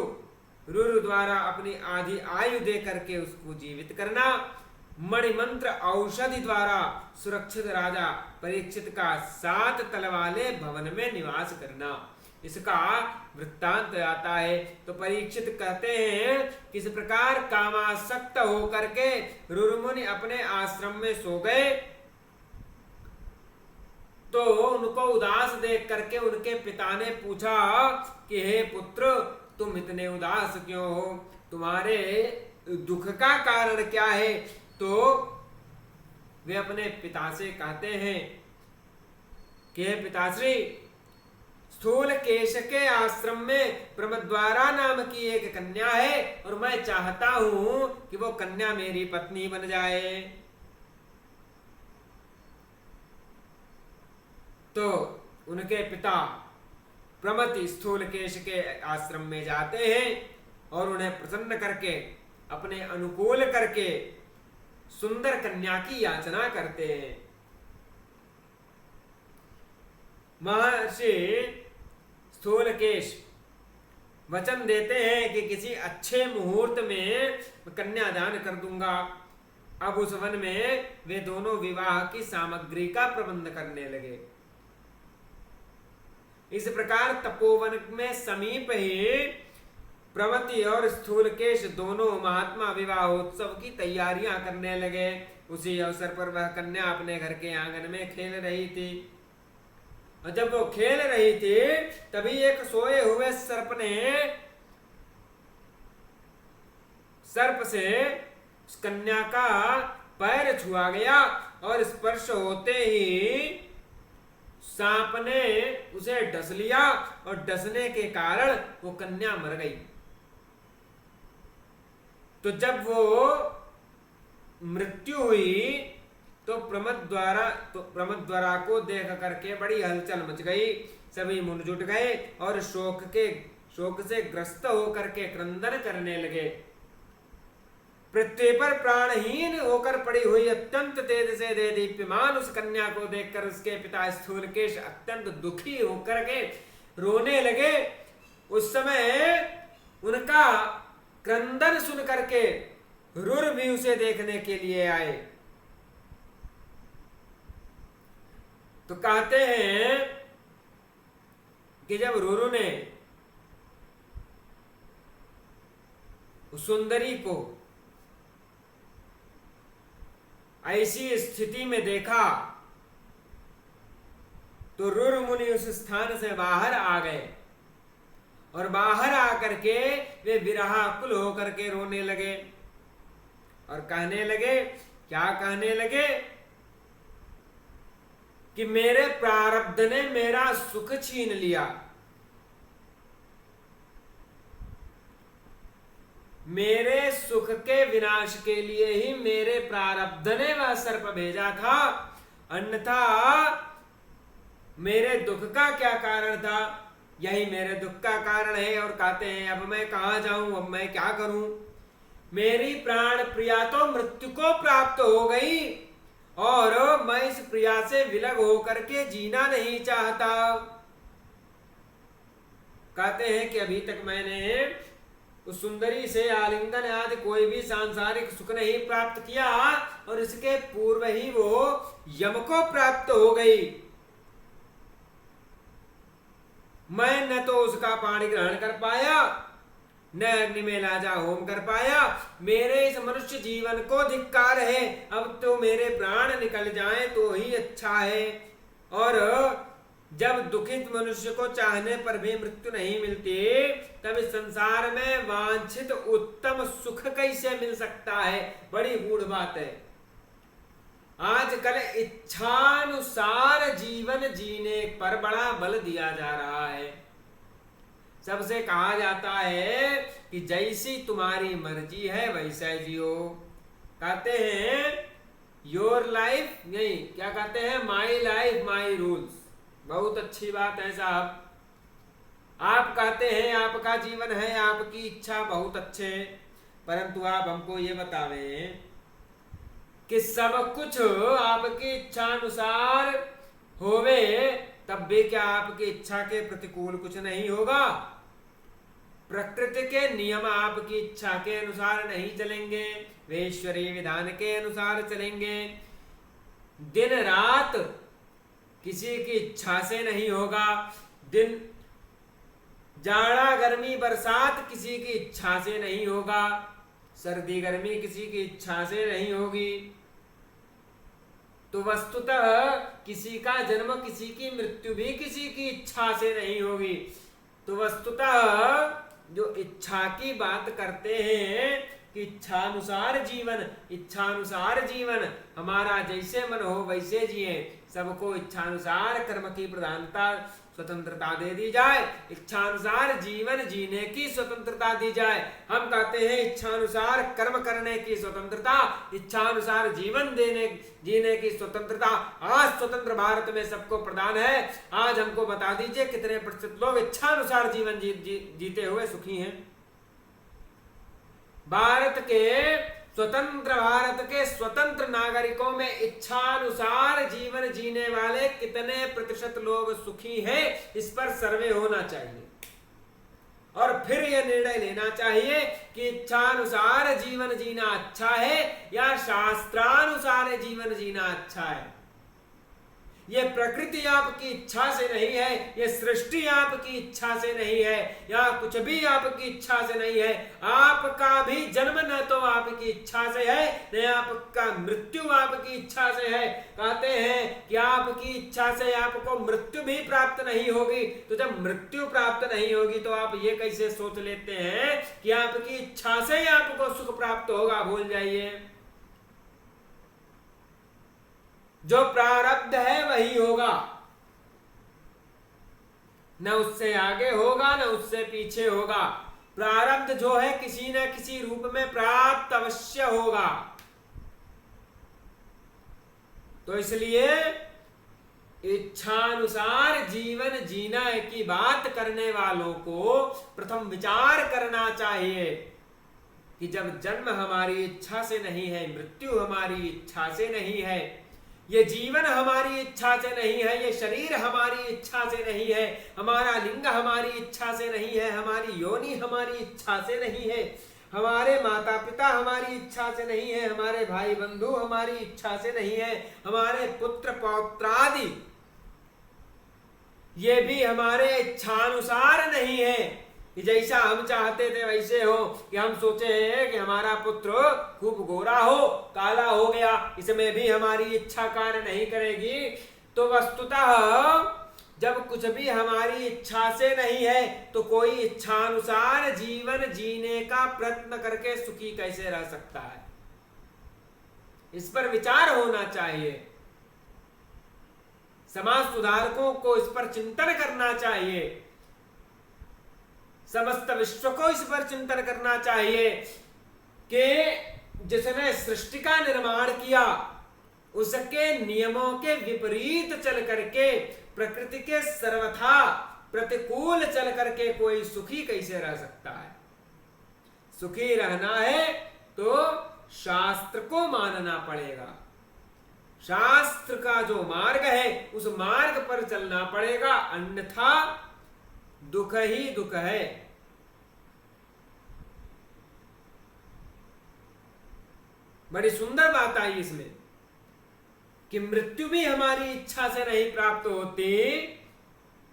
रूरु द्वारा अपनी आधी आयु दे करके उसको जीवित करना, मणिमंत्र औषधि द्वारा सुरक्षित राजा परीक्षित का 7 तल वाले भवन में निवास करना, इसका वृत्तांत आता है। तो परीक्षित कहते हैं किस प्रकार कामासक्त होकर के रुरुमुनि अपने आश्रम में सो गए तो उनको उदास देख करके उनके पिता ने पूछा कि हे पुत्र, तुम इतने उदास क्यों हो, तुम्हारे दुख का कारण क्या है? तो वे अपने पिता से कहते हैं कि हे पिताश्री, स्थूल केश के आश्रम में प्रमद्वारा नाम की एक कन्या है और मैं चाहता हूं कि वो कन्या मेरी पत्नी बन जाए। तो उनके पिता प्रमति स्थूलकेश के आश्रम में जाते हैं और उन्हें प्रसन्न करके अपने अनुकूल करके सुंदर कन्या की याचना करते हैं। महर्षि स्थूलकेश वचन देते हैं कि किसी अच्छे मुहूर्त में कन्यादान कर दूंगा। अब उस वन में वे दोनों विवाह की सामग्री का प्रबंध करने लगे। इस प्रकार तपोवन में समीप ही प्रमति और स्थूलकेश दोनों महात्मा विवाहोत्सव की तैयारियां करने लगे। उसी अवसर पर वह कन्या अपने घर के आंगन में खेल रही थी और जब वो खेल रही थी तभी एक सोए हुए सर्प से उस कन्या का पैर छुआ गया और स्पर्श होते ही सांप ने उसे डस लिया और डसने के कारण वो कन्या मर गई। तो जब वो मृत्यु हुई तो प्रमद्वारा को देख करके बड़ी हलचल मच गई। सभी मुन जुट गए और शोक से ग्रस्त होकर के क्रंदन करने लगे। पृथ्वी पर प्राणहीन होकर पड़ी हुई अत्यंत तेज से दीप्यमान उस कन्या को देखकर उसके पिता स्थूलकेश अत्यंत दुखी होकर के रोने लगे। उस समय उनका क्रंदन सुन करके रूर भी उसे देखने के लिए आए। तो कहते हैं कि जब रुरु ने सुंदरी को ऐसी स्थिति में देखा तो रुरु मुनि उस स्थान से बाहर आ गए और बाहर आकर के वे विरहाकुल होकर के रोने लगे और कहने लगे, क्या कहने लगे कि मेरे प्रारब्ध ने मेरा सुख छीन लिया, मेरे सुख के विनाश के लिए ही मेरे प्रारब्ध ने वह सर्प भेजा था, अन्यथा मेरे दुख का क्या कारण था, यही मेरे दुख का कारण है। और कहते हैं अब मैं कहां जाऊं, अब मैं क्या करूं, मेरी प्राण प्रिया तो मृत्यु को प्राप्त हो गई और मैं इस प्रिया से विलग होकर के जीना नहीं चाहता। कहते हैं कि अभी तक मैंने उस सुंदरी से आलिंगन आदि कोई भी सांसारिक सुख नहीं प्राप्त किया और इसके पूर्व ही वो यम को प्राप्त हो गई। मैं न तो उसका पानी ग्रहण कर पाया, न अग्नि में लाजा होम कर पाया, मेरे इस मनुष्य जीवन को धिक्कार है, अब तो मेरे प्राण निकल जाएं तो ही अच्छा है। और जब दुखित मनुष्य को चाहने पर भी मृत्यु नहीं मिलती, तब इस संसार में वांछित उत्तम सुख कैसे मिल सकता है, बड़ी गूढ़ बात है। आजकल इच्छानुसार जीवन जीने पर बड़ा बल दिया जा रहा है। सबसे कहा जाता है कि जैसी तुम्हारी मर्जी है वैसा जियो। कहते हैं योर लाइफ, नहीं क्या कहते हैं, माई लाइफ माई रूल्स। बहुत अच्छी बात है साहब, आप कहते हैं आपका जीवन है, आपकी इच्छा, बहुत अच्छे, परंतु आप हमको ये बतावें कि सब कुछ आपकी इच्छा अनुसार होवे तब भी क्या आपकी इच्छा के प्रतिकूल कुछ नहीं होगा। प्रकृति के नियम आपकी इच्छा के अनुसार नहीं चलेंगे, वे ईश्वरीय विधान के अनुसार चलेंगे। दिन रात किसी की इच्छा से नहीं होगा, दिन जाड़ा गर्मी बरसात किसी की इच्छा से नहीं होगा, सर्दी गर्मी किसी की इच्छा से नहीं होगी। तो वस्तुतः किसी का जन्म, किसी की मृत्यु भी किसी की इच्छा से नहीं होगी। तो वस्तुतः जो इच्छा की बात करते हैं कि इच्छानुसार जीवन, इच्छानुसार जीवन, हमारा जैसे मन हो वैसे जिए, सबको इच्छानुसार कर्म की प्रधानता स्वतंत्रता दे दी जाए, इच्छानुसार जीवन जीने की स्वतंत्रता दी जाए। हम कहते हैं इच्छानुसार कर्म करने की स्वतंत्रता, इच्छानुसार जीवन जीने की स्वतंत्रता आज स्वतंत्र भारत में सबको प्रदान है। आज हमको बता दीजिए कितने प्रतिशत लोग इच्छानुसार जीवन जीते हुए सुखी हैं। भारत के स्वतंत्र नागरिकों में इच्छानुसार जीवन जीने वाले कितने प्रतिशत लोग सुखी हैं, इस पर सर्वे होना चाहिए और फिर यह निर्णय लेना चाहिए कि इच्छानुसार जीवन जीना अच्छा है या शास्त्रानुसार जीवन जीना अच्छा है। ये प्रकृति आपकी इच्छा से नहीं है, ये सृष्टि आपकी इच्छा से नहीं है, या कुछ भी आपकी इच्छा से नहीं है। आपका भी जन्म न तो आपकी इच्छा से है, न आपका मृत्यु आपकी इच्छा से है। कहते हैं कि आपकी इच्छा से आपको मृत्यु भी प्राप्त नहीं होगी। तो जब मृत्यु प्राप्त नहीं होगी तो आप ये कैसे सोच लेते हैं कि आपकी इच्छा से ही आपको सुख प्राप्त होगा? भूल जाइए, जो प्रारब्ध है वही होगा, न उससे आगे होगा न उससे पीछे होगा। प्रारब्ध जो है किसी न किसी रूप में प्राप्त अवश्य होगा। तो इसलिए इच्छानुसार जीवन जीना की बात करने वालों को प्रथम विचार करना चाहिए कि जब जन्म हमारी इच्छा से नहीं है, मृत्यु हमारी इच्छा से नहीं है, ये जीवन हमारी इच्छा से नहीं है, ये शरीर हमारी इच्छा से नहीं है, हमारा लिंग हमारी इच्छा से नहीं है, हमारी योनि हमारी इच्छा से नहीं है, हमारे माता पिता हमारी इच्छा से नहीं है, हमारे भाई बंधु हमारी इच्छा से नहीं है, हमारे पुत्र पौत्रादि ये भी हमारे इच्छानुसार नहीं है कि जैसा हम चाहते थे वैसे हो, कि हम सोचे हैं कि हमारा पुत्र खूब गोरा हो, काला हो गया, इसमें भी हमारी इच्छा कार्य नहीं करेगी। तो वस्तुतः जब कुछ भी हमारी इच्छा से नहीं है तो कोई इच्छानुसार जीवन जीने का प्रयत्न करके सुखी कैसे रह सकता है? इस पर विचार होना चाहिए। समाज सुधारकों को इस पर चिंतन करना चाहिए, समस्त विश्व को इस पर चिंतन करना चाहिए कि जिसने सृष्टि का निर्माण किया उसके नियमों के विपरीत चल करके, प्रकृति के सर्वथा प्रतिकूल चल करके कोई सुखी कैसे रह सकता है? सुखी रहना है तो शास्त्र को मानना पड़ेगा, शास्त्र का जो मार्ग है उस मार्ग पर चलना पड़ेगा, अन्यथा दुख ही दुख है। बड़ी सुंदर बात आई इसमें कि मृत्यु भी हमारी इच्छा से नहीं प्राप्त होती,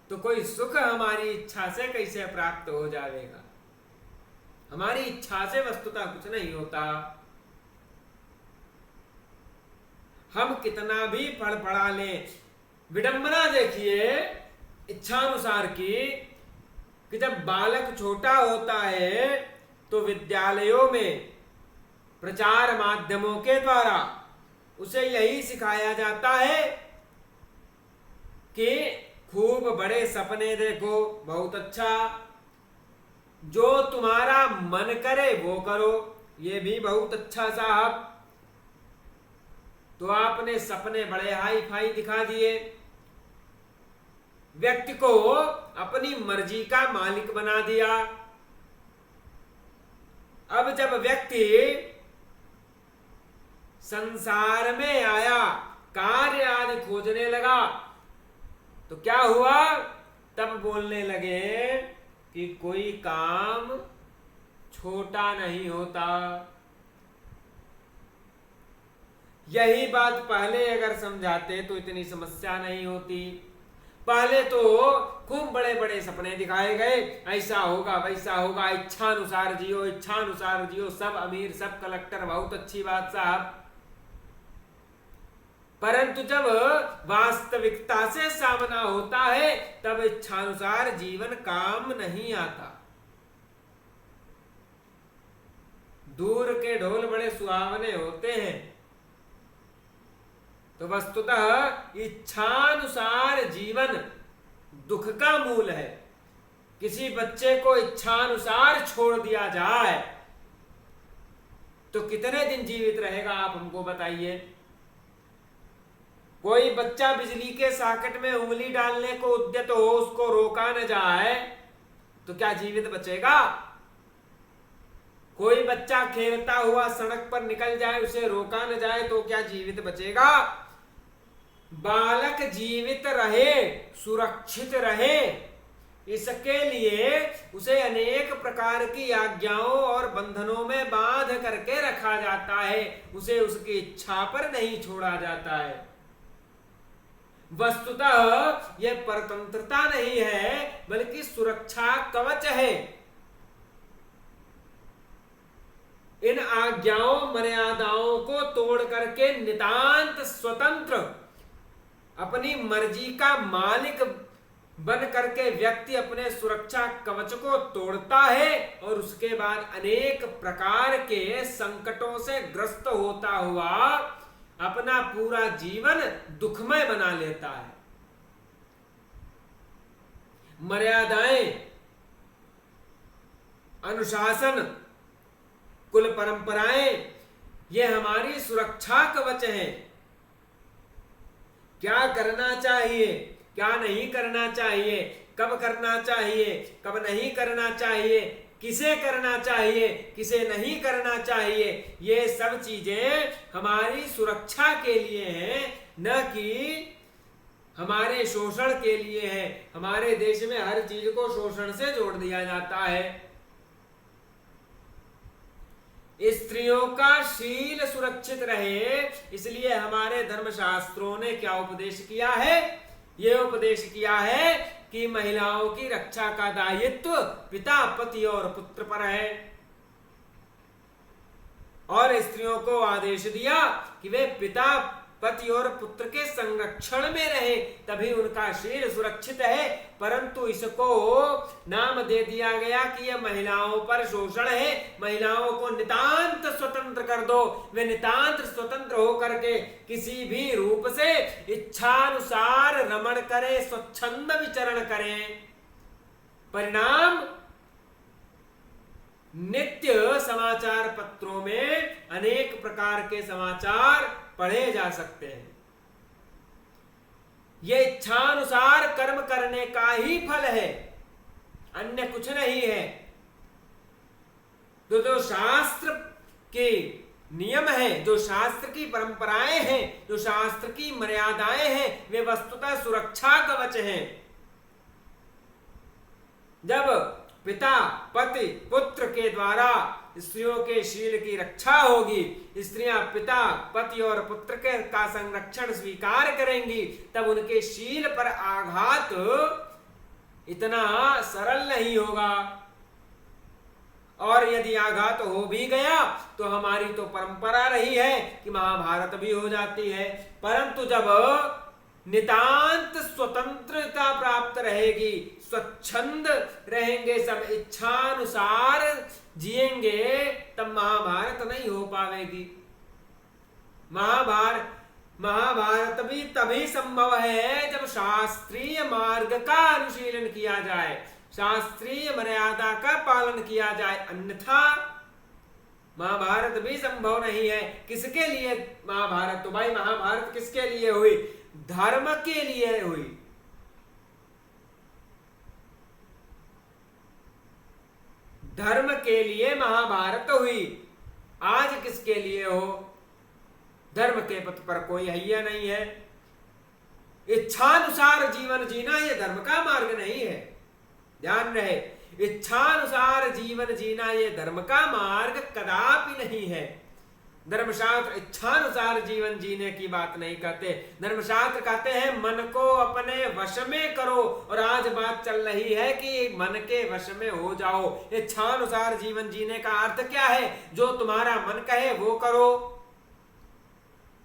तो कोई सुख हमारी इच्छा से कैसे प्राप्त हो जाएगा? हमारी इच्छा से वस्तुतः कुछ नहीं होता। हम कितना भी पढ़ पढ़ा लें, विडंबना देखिए इच्छानुसार की, कि जब बालक छोटा होता है तो विद्यालयों में प्रचार माध्यमों के द्वारा उसे यही सिखाया जाता है कि खूब बड़े सपने देखो, बहुत अच्छा, जो तुम्हारा मन करे वो करो। ये भी बहुत अच्छा साहब, तो आपने सपने बड़े हाई फाई दिखा दिए, व्यक्ति को अपनी मर्जी का मालिक बना दिया। अब जब व्यक्ति संसार में आया, कार्य आदि खोजने लगा, तो क्या हुआ? तब बोलने लगे कि कोई काम छोटा नहीं होता। यही बात पहले अगर समझाते तो इतनी समस्या नहीं होती। पहले तो खूब बड़े बड़े सपने दिखाए गए, ऐसा होगा वैसा होगा, इच्छानुसार जियो, इच्छानुसार जियो, सब अमीर सब कलेक्टर, बहुत अच्छी बात साहब। परंतु जब वास्तविकता से सामना होता है तब इच्छानुसार जीवन काम नहीं आता। दूर के ढोल बड़े सुहावने होते हैं, तो वस्तुतः इच्छानुसार जीवन दुख का मूल है। किसी बच्चे को इच्छानुसार छोड़ दिया जाए तो कितने दिन जीवित रहेगा, आप हमको बताइए। कोई बच्चा बिजली के सॉकेट में उंगली डालने को उद्यत हो, उसको रोका न जाए तो क्या जीवित बचेगा? कोई बच्चा खेलता हुआ सड़क पर निकल जाए, उसे रोका न जाए तो क्या जीवित बचेगा? बालक जीवित रहे, सुरक्षित रहे, इसके लिए उसे अनेक प्रकार की आज्ञाओं और बंधनों में बांध करके रखा जाता है, उसे उसकी इच्छा पर नहीं छोड़ा जाता है। वस्तुतः यह परतंत्रता नहीं है बल्कि सुरक्षा कवच है। इन आज्ञाओं मर्यादाओं को तोड़ करके नितांत स्वतंत्र अपनी मर्जी का मालिक बन करके व्यक्ति अपने सुरक्षा कवच को तोड़ता है और उसके बाद अनेक प्रकार के संकटों से ग्रस्त होता हुआ अपना पूरा जीवन दुखमय बना लेता है। मर्यादाएं, अनुशासन, कुल परंपराएं, ये हमारी सुरक्षा कवच हैं। क्या करना चाहिए, क्या नहीं करना चाहिए, कब करना चाहिए, कब नहीं करना चाहिए, किसे करना चाहिए, किसे नहीं करना चाहिए, ये सब चीजें हमारी सुरक्षा के लिए हैं, न कि हमारे शोषण के लिए है। हमारे देश में हर चीज को शोषण से जोड़ दिया जाता है। स्त्रियों का शील सुरक्षित रहे, इसलिए हमारे धर्मशास्त्रों ने क्या उपदेश किया है ये उपदेश किया है कि महिलाओं की रक्षा का दायित्व पिता, पति और पुत्र पर है, और स्त्रियों को आदेश दिया कि वे पिता, पति और पुत्र के संरक्षण में रहे, तभी उनका शील सुरक्षित है। परंतु इसको नाम दे दिया गया कि यह महिलाओं पर शोषण है, महिलाओं को नितांत स्वतंत्र कर दो, वे नितांत स्वतंत्र होकर के किसी भी रूप से इच्छानुसार रमण करें, स्वच्छंद विचरण करें। परिणाम नित्य समाचार पत्रों में अनेक प्रकार के समाचार पढ़े जा सकते हैं। ये इच्छानुसार कर्म करने का ही फल है, अन्य कुछ नहीं है। तो जो शास्त्र के नियम है, जो शास्त्र की परंपराएं हैं, जो शास्त्र की मर्यादाएं हैं, वे वस्तुतः सुरक्षा कवच हैं। जब पिता, पति, पुत्र के द्वारा स्त्रियों के शील की रक्षा होगी, स्त्रियां पिता, पति और पुत्र के का संरक्षण स्वीकार करेंगी, तब उनके शील पर आघात इतना सरल नहीं होगा। और यदि आघात हो भी गया तो हमारी तो परंपरा रही है कि महाभारत भी हो जाती है। परंतु जब नितांत स्वतंत्रता प्राप्त रहेगी, स्वच्छंद रहेंगे, सब इच्छानुसार जिएंगे, तब महाभारत नहीं हो पाएगी। महाभारत भी तभी संभव है जब शास्त्रीय मार्ग का अनुशीलन किया जाए, शास्त्रीय मर्यादा का पालन किया जाए, अन्यथा महाभारत भी संभव नहीं है। किसके लिए महाभारत? तो भाई महाभारत किसके लिए हुई? धर्म के लिए हुई। धर्म के लिए महाभारत हुई। आज किसके लिए हो? धर्म के पथ पर कोई हैया नहीं है। इच्छानुसार जीवन जीना ये धर्म का मार्ग नहीं है, ध्यान रहे। इच्छानुसार जीवन जीना ये धर्म का मार्ग कदापि नहीं है। धर्मशास्त्र इच्छानुसार जीवन जीने की बात नहीं कहते। धर्मशास्त्र कहते हैं मन को अपने वश में करो, और आज बात चल रही है कि मन के वश में हो जाओ। इच्छानुसार जीवन जीने का अर्थ क्या है? जो तुम्हारा मन कहे वो करो,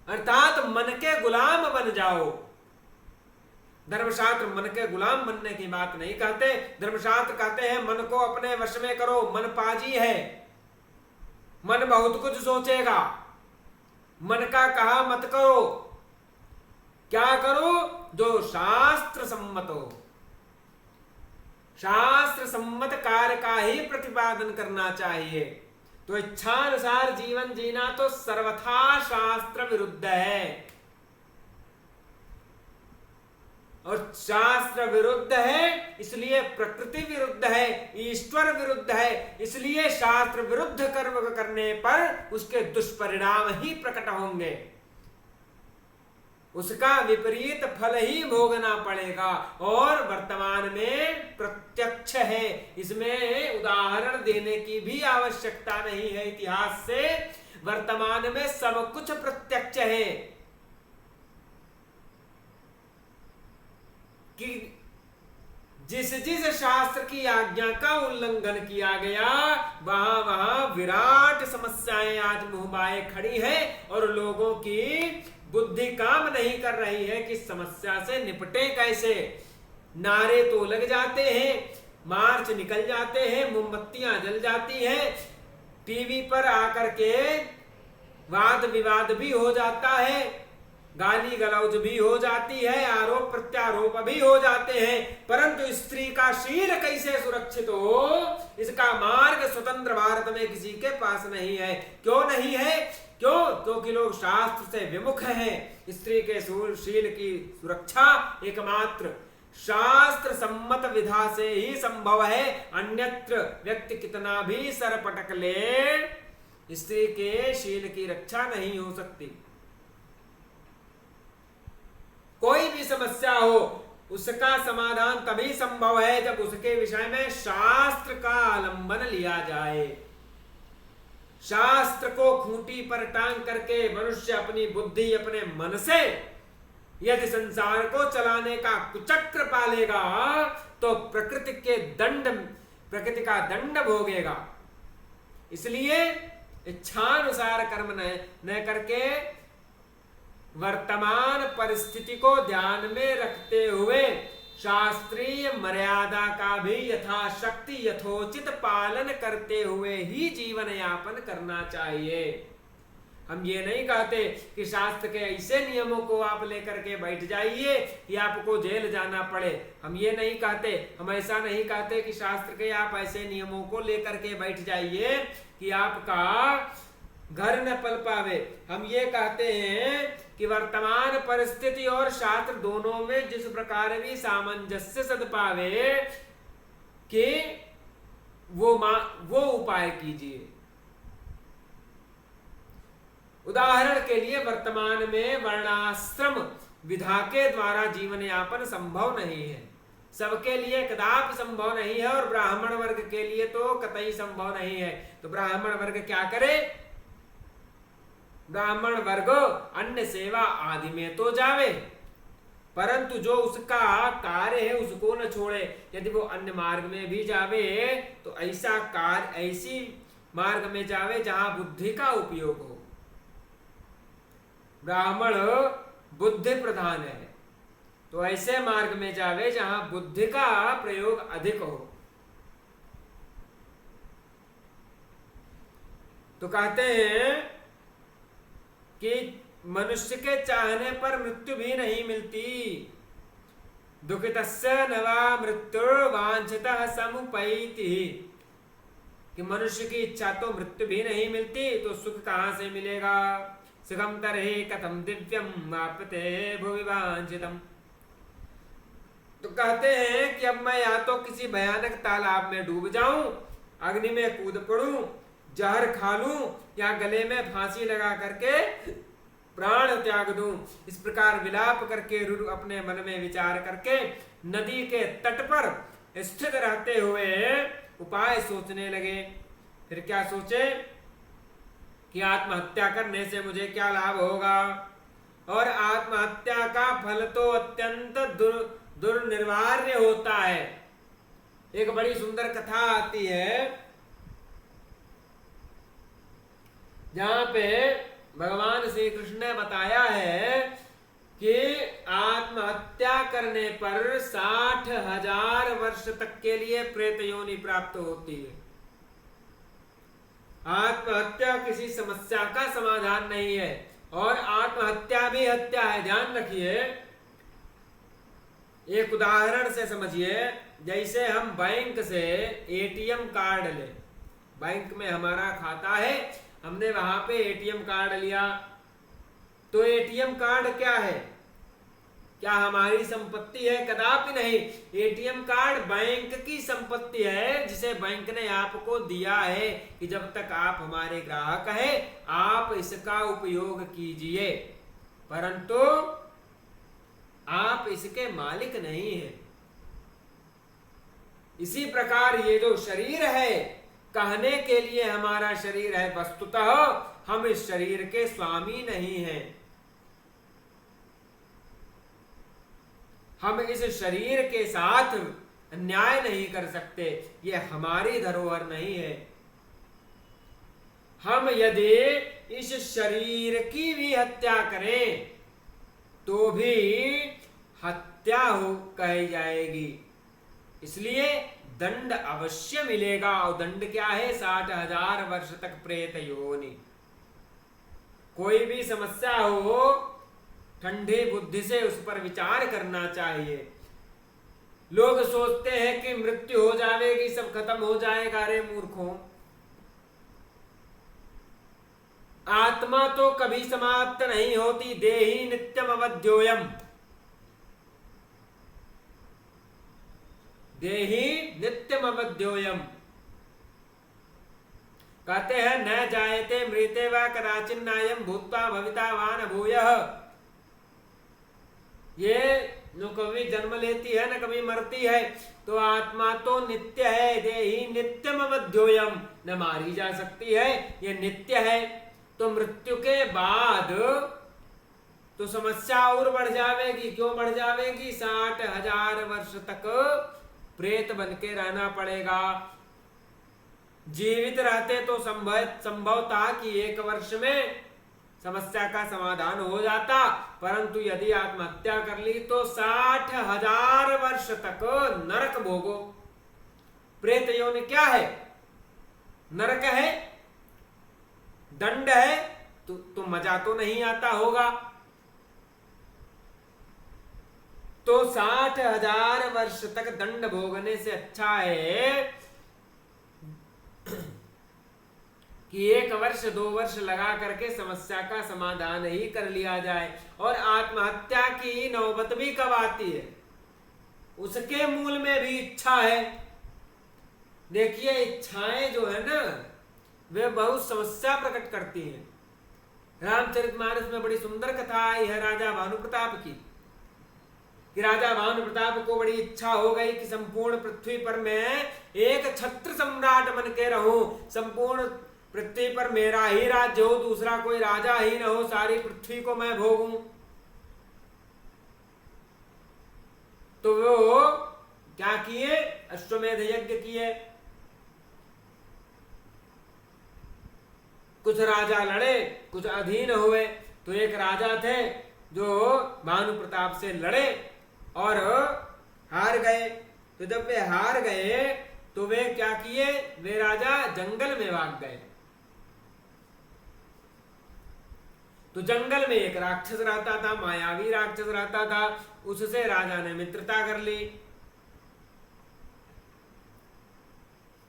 अर्थात मन के गुलाम बन जाओ। धर्मशास्त्र मन के गुलाम बनने की बात नहीं कहते। धर्मशास्त्र कहते हैं मन को अपने वश में करो। मन पाजी है, मन बहुत कुछ सोचेगा, मन का कहा मत करो। क्या करो? जो शास्त्र सम्मत हो। शास्त्र सम्मत कार्य का ही प्रतिपादन करना चाहिए। तो इच्छानुसार जीवन जीना तो सर्वथा शास्त्र विरुद्ध है, और शास्त्र विरुद्ध है इसलिए प्रकृति विरुद्ध है, ईश्वर विरुद्ध है, इसलिए शास्त्र विरुद्ध कर्म करने पर उसके दुष्परिणाम ही प्रकट होंगे, उसका विपरीत फल ही भोगना पड़ेगा। और वर्तमान में प्रत्यक्ष है, इसमें उदाहरण देने की भी आवश्यकता नहीं है। इतिहास से वर्तमान में सब कुछ प्रत्यक्ष है कि जिस जिस शास्त्र की आज्ञा का उल्लंघन किया गया वहां वहां विराट समस्याएं आज मुंहबाए खड़ी हैं, और लोगों की बुद्धि काम नहीं कर रही है कि समस्या से निपटे कैसे। नारे तो लग जाते हैं, मार्च निकल जाते हैं, मोमबत्तियां जल जाती हैं, टीवी पर आकर के वाद विवाद भी हो जाता है, गाली गलौज भी हो जाती है, आरोप प्रत्यारोप भी हो जाते हैं, परंतु स्त्री का शील कैसे सुरक्षित हो, इसका मार्ग स्वतंत्र भारत में किसी के पास नहीं है। क्यों नहीं है? क्यों? क्योंकि लोग शास्त्र से विमुख हैं। स्त्री के शील की सुरक्षा एकमात्र शास्त्र सम्मत विधा से ही संभव है, अन्यत्र व्यक्ति कितना भी सर पटक ले, स्त्री के शील की रक्षा नहीं हो सकती। कोई भी समस्या हो उसका समाधान तभी संभव है जब उसके विषय में शास्त्र का आलंबन लिया जाए। शास्त्र को खूंटी पर टांग करके मनुष्य अपनी बुद्धि, अपने मन से यदि संसार को चलाने का कुचक्र पालेगा तो प्रकृति का दंड भोगेगा। इसलिए इच्छानुसार कर्म न करके वर्तमान परिस्थिति को ध्यान में रखते हुए शास्त्रीय मर्यादा का भी यथाशक्ति यथोचित पालन करते हुए ही जीवन यापन करना चाहिए। हम ये नहीं कहते कि शास्त्र के ऐसे नियमों को आप लेकर के बैठ जाइए कि आपको जेल जाना पड़े। हम ये नहीं कहते, हम ऐसा नहीं कहते कि शास्त्र के आप ऐसे नियमों को लेकर के बैठ जाइए कि आपका घर न पल पावे। हम ये कहते हैं कि वर्तमान परिस्थिति और शास्त्र दोनों में जिस प्रकार भी सामंजस्य सद पावे कि वो उपाय कीजिए। उदाहरण के लिए वर्तमान में वर्णाश्रम विधा के द्वारा जीवन यापन संभव नहीं है, सबके लिए कदापि संभव नहीं है, और ब्राह्मण वर्ग के लिए तो कतई संभव नहीं है। तो ब्राह्मण वर्ग क्या करे? ब्राह्मण वर्ग अन्य सेवा आदि में तो जावे, परंतु जो उसका कार्य है उसको न छोड़े। यदि वो अन्य मार्ग में भी जावे तो ऐसा कार्य ऐसी मार्ग में जावे जहां बुद्धि का उपयोग हो। ब्राह्मण बुद्धि प्रधान है, तो ऐसे मार्ग में जावे जहां बुद्धि का प्रयोग अधिक हो। तो कहते हैं कि मनुष्य के चाहने पर मृत्यु भी नहीं मिलती। दुखितस्य नवा मृत्युर्वांछितः समुपैति, कि मनुष्य की इच्छा तो मृत्यु भी नहीं मिलती, तो सुख कहां से मिलेगा? सुखम तरहि कथम दिव्यम आपते भुवि वांछितम। तो कहते हैं कि अब मैं या तो किसी भयानक तालाब में डूब जाऊं, अग्नि में कूद पड़ूं, जहर खा लूं, या गले में फांसी लगा करके प्राण त्याग दूं। इस प्रकार विलाप करके अपने मन में विचार करके नदी के तट पर स्थित रहते हुए उपाय सोचने लगे। फिर क्या सोचे कि आत्महत्या करने से मुझे क्या लाभ होगा, और आत्महत्या का फल तो अत्यंत दुर्निवार्य होता है। एक बड़ी सुंदर कथा आती है जहां पे भगवान श्री कृष्ण ने बताया है कि आत्महत्या करने पर 60,000 वर्ष तक के लिए प्रेत योनि प्राप्त होती है। आत्महत्या किसी समस्या का समाधान नहीं है, और आत्महत्या भी हत्या है। ध्यान रखिए, एक उदाहरण से समझिए। जैसे हम बैंक से एटीएम कार्ड ले, बैंक में हमारा खाता है, हमने वहां पे एटीएम कार्ड लिया, तो एटीएम कार्ड क्या है? क्या हमारी संपत्ति है? कदापि नहीं। एटीएम कार्ड बैंक की संपत्ति है, जिसे बैंक ने आपको दिया है कि जब तक आप हमारे ग्राहक हैं आप इसका उपयोग कीजिए, परंतु आप इसके मालिक नहीं हैं। इसी प्रकार ये जो शरीर है, कहने के लिए हमारा शरीर है, वस्तुतः हम इस शरीर के स्वामी नहीं हैं। हम इस शरीर के साथ अन्याय नहीं कर सकते, ये हमारी धरोहर नहीं है। हम यदि इस शरीर की भी हत्या करें तो भी हत्या हो कही जाएगी, इसलिए दंड अवश्य मिलेगा। और दंड क्या है? 60,000 वर्ष तक प्रेत योनि। कोई भी समस्या हो, ठंडी बुद्धि से उस पर विचार करना चाहिए। लोग सोचते हैं कि मृत्यु हो जाएगी, सब खत्म हो जाएगा। अरे मूर्खों, आत्मा तो कभी समाप्त नहीं होती। देहि नित्यम अवध्योयम, देहि नित्यम अवध्योयम। कहते हैं न जायते मृते व कदाचिन्नायं भूत्वा भविता वा न भूयः। ये न कभी जन्म लेती है न कभी मरती है, तो आत्मा तो नित्य है। देहि नित्यम अवध्योयम, न मारी जा सकती है, ये नित्य है। तो मृत्यु के बाद तो समस्या और बढ़ जाएगी। क्यों बढ़ जाएगी? 60,000 वर्ष तक प्रेत बन के रहना पड़ेगा। जीवित रहते तो संभव था कि 1 वर्ष में समस्या का समाधान हो जाता, परंतु यदि आत्महत्या कर ली तो 60,000 वर्ष तक नरक भोगो। प्रेत योनि क्या है? नरक है, दंड है, तो मजा तो नहीं आता होगा। तो 60,000 वर्ष तक दंड भोगने से अच्छा है कि 1 वर्ष 2 वर्ष लगा करके समस्या का समाधान ही कर लिया जाए। और आत्महत्या की नौबत भी कब आती है? उसके मूल में भी इच्छा है। देखिए, इच्छाएं जो है ना, वे बहुत समस्या प्रकट करती हैं। रामचरितमानस में बड़ी सुंदर कथा आई है राजा भानु प्रताप की, कि राजा भानु प्रताप को बड़ी इच्छा हो गई कि संपूर्ण पृथ्वी पर मैं एक छत्र सम्राट बन के रहूं, संपूर्ण पृथ्वी पर मेरा ही राज्य हो, दूसरा कोई राजा ही न हो, सारी पृथ्वी को मैं भोगूं। तो वो क्या किए? अश्वमेध यज्ञ किए। कुछ राजा लड़े, कुछ अधीन हुए। तो एक राजा थे जो भानु प्रताप से लड़े और हार गए। तो जब वे हार गए तो वे क्या किए? वे राजा जंगल में भाग गए। तो जंगल में एक राक्षस रहता था, मायावी राक्षस रहता था, उससे राजा ने मित्रता कर ली।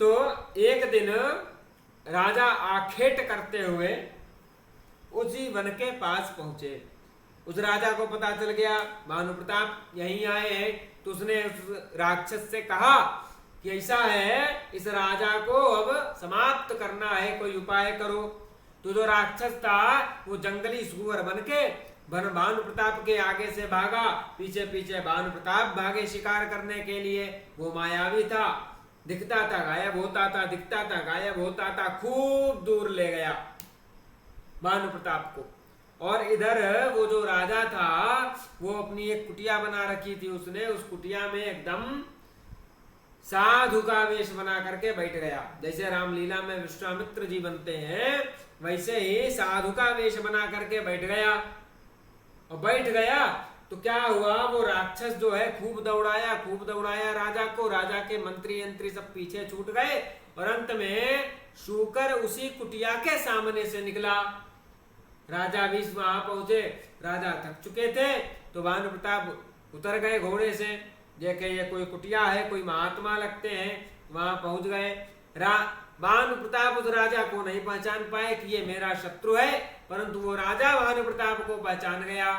तो एक दिन राजा आखेट करते हुए उसी वन के पास पहुंचे। उस राजा को पता चल गया भानु प्रताप यहीं आए हैं, तो उसने उस राक्षस से कहा कि ऐसा है, इस राजा को अब समाप्त करना है, कोई उपाय करो। तो जो राक्षस था वो जंगली सुअर बन के भानु प्रताप के आगे से भागा, पीछे पीछे भानु प्रताप भागे शिकार करने के लिए। वो मायावी था, दिखता था गायब होता था, दिखता था गायब होता था, खूब दूर ले गया भानु प्रताप को। और इधर वो जो राजा था वो अपनी एक कुटिया बना रखी थी उसने, उस कुटिया में एकदम साधु का वेश बना करके बैठ गया। जैसे रामलीला में विश्वामित्र जी बनते हैं, वैसे ही साधु का वेश बना करके बैठ गया। और बैठ गया तो क्या हुआ? वो राक्षस जो है खूब दौड़ाया राजा को। राजा के मंत्री यंत्री सब पीछे छूट गए और अंत में शूकर उसी कुटिया के सामने से निकला। राजा भी वहां पहुंचे। राजा थक चुके थे तो भानु प्रताप उतर गए घोड़े से, देखे ये कोई कुटिया है, कोई महात्मा लगते हैं, वहां पहुंच गए। भानु प्रताप उस राजा को नहीं पहचान पाए कि ये मेरा शत्रु है, परंतु वो राजा भानु प्रताप को पहचान गया।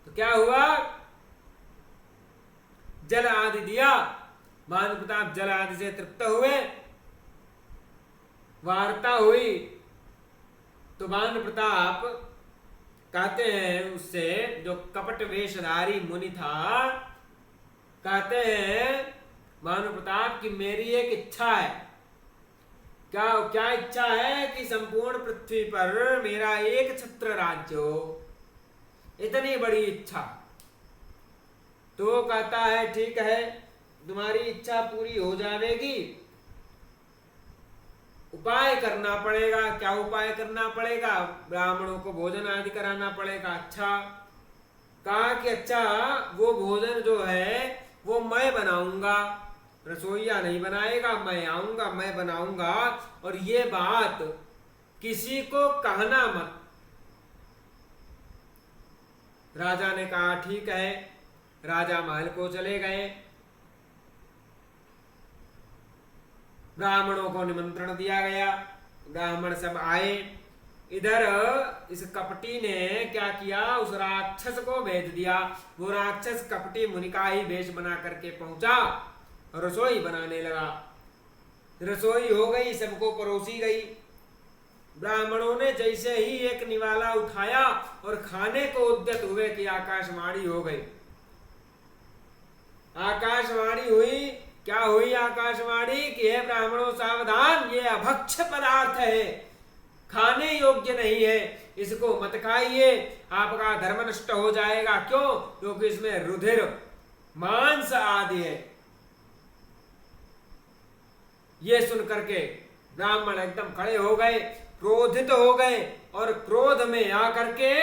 तो क्या हुआ? जल आदि दिया। भानु प्रताप जल आदि से तृप्त हुए, वार्ता हुई। तो भानु प्रताप कहते हैं उससे, जो कपट वेशधारी मुनि था, कहते हैं भानु प्रताप की मेरी एक इच्छा है। क्या इच्छा है? कि संपूर्ण पृथ्वी पर मेरा एक छत्र राज्य हो, इतनी बड़ी इच्छा। तो कहता है ठीक है, तुम्हारी इच्छा पूरी हो जाएगी, उपाय करना पड़ेगा। क्या उपाय करना पड़ेगा? ब्राह्मणों को भोजन आदि कराना पड़ेगा। अच्छा, कहा कि अच्छा वो भोजन जो है वो मैं बनाऊंगा, रसोईया नहीं बनाएगा, मैं आऊंगा, मैं बनाऊंगा, और ये बात किसी को कहना मत। राजा ने कहा ठीक है। राजा महल को चले गए, ब्राह्मणों को निमंत्रण दिया गया, ब्राह्मण सब आए। इधर इस कपटी ने क्या किया? उस राक्षस को भेज दिया। वो राक्षस कपटी मुनि का ही वेश बना करके पहुंचा, रसोई बनाने लगा। रसोई हो गई, सबको परोसी गई। ब्राह्मणों ने जैसे ही एक निवाला उठाया और खाने को उद्यत हुए कि आकाशवाणी हो गई। आकाशवाणी हुई। क्या हुई आकाशवाणी? कि हे ब्राह्मणों सावधान, ये अभक्ष्य पदार्थ है, खाने योग्य नहीं है। इसको मत खाइए, आपका धर्म नष्ट हो जाएगा। क्यों? क्योंकि इसमें रुधिर मांस आदि है। ये सुन करके ब्राह्मण एकदम खड़े हो गए, क्रोधित हो गए और क्रोध में आकर के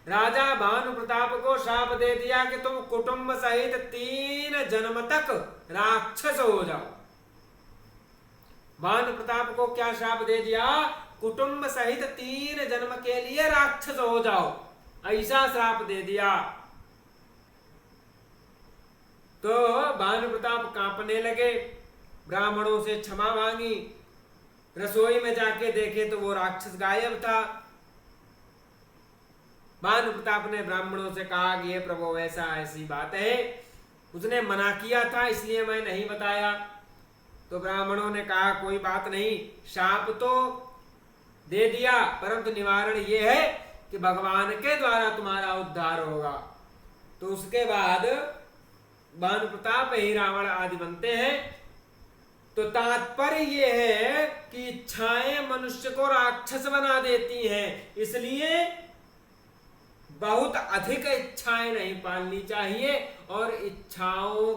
राजा भानु प्रताप को शाप दे दिया कि तुम कुटुंब सहित 3 जन्म तक राक्षस हो जाओ। भानु प्रताप को क्या शाप दे दिया? कुटुंब सहित 3 जन्म के लिए राक्षस हो जाओ, ऐसा श्राप दे दिया। तो भानु प्रताप कांपने लगे, ब्राह्मणों से क्षमा मांगी, रसोई में जाके देखे तो वो राक्षस गायब था। भानु प्रताप ने ब्राह्मणों से कहा कि ये प्रभु ऐसा ऐसी बात है, उसने मना किया था इसलिए मैं नहीं बताया। तो ब्राह्मणों ने कहा कोई बात नहीं, शाप तो दे दिया परंतु निवारण ये है कि भगवान के द्वारा तुम्हारा उद्धार होगा। तो उसके बाद भानु प्रताप ही रावण आदि बनते हैं। तो तात्पर्य ये है कि इच्छाएं मनुष्य को राक्षस बना देती हैं, इसलिए बहुत अधिक इच्छाएं नहीं पालनी चाहिए और इच्छाओं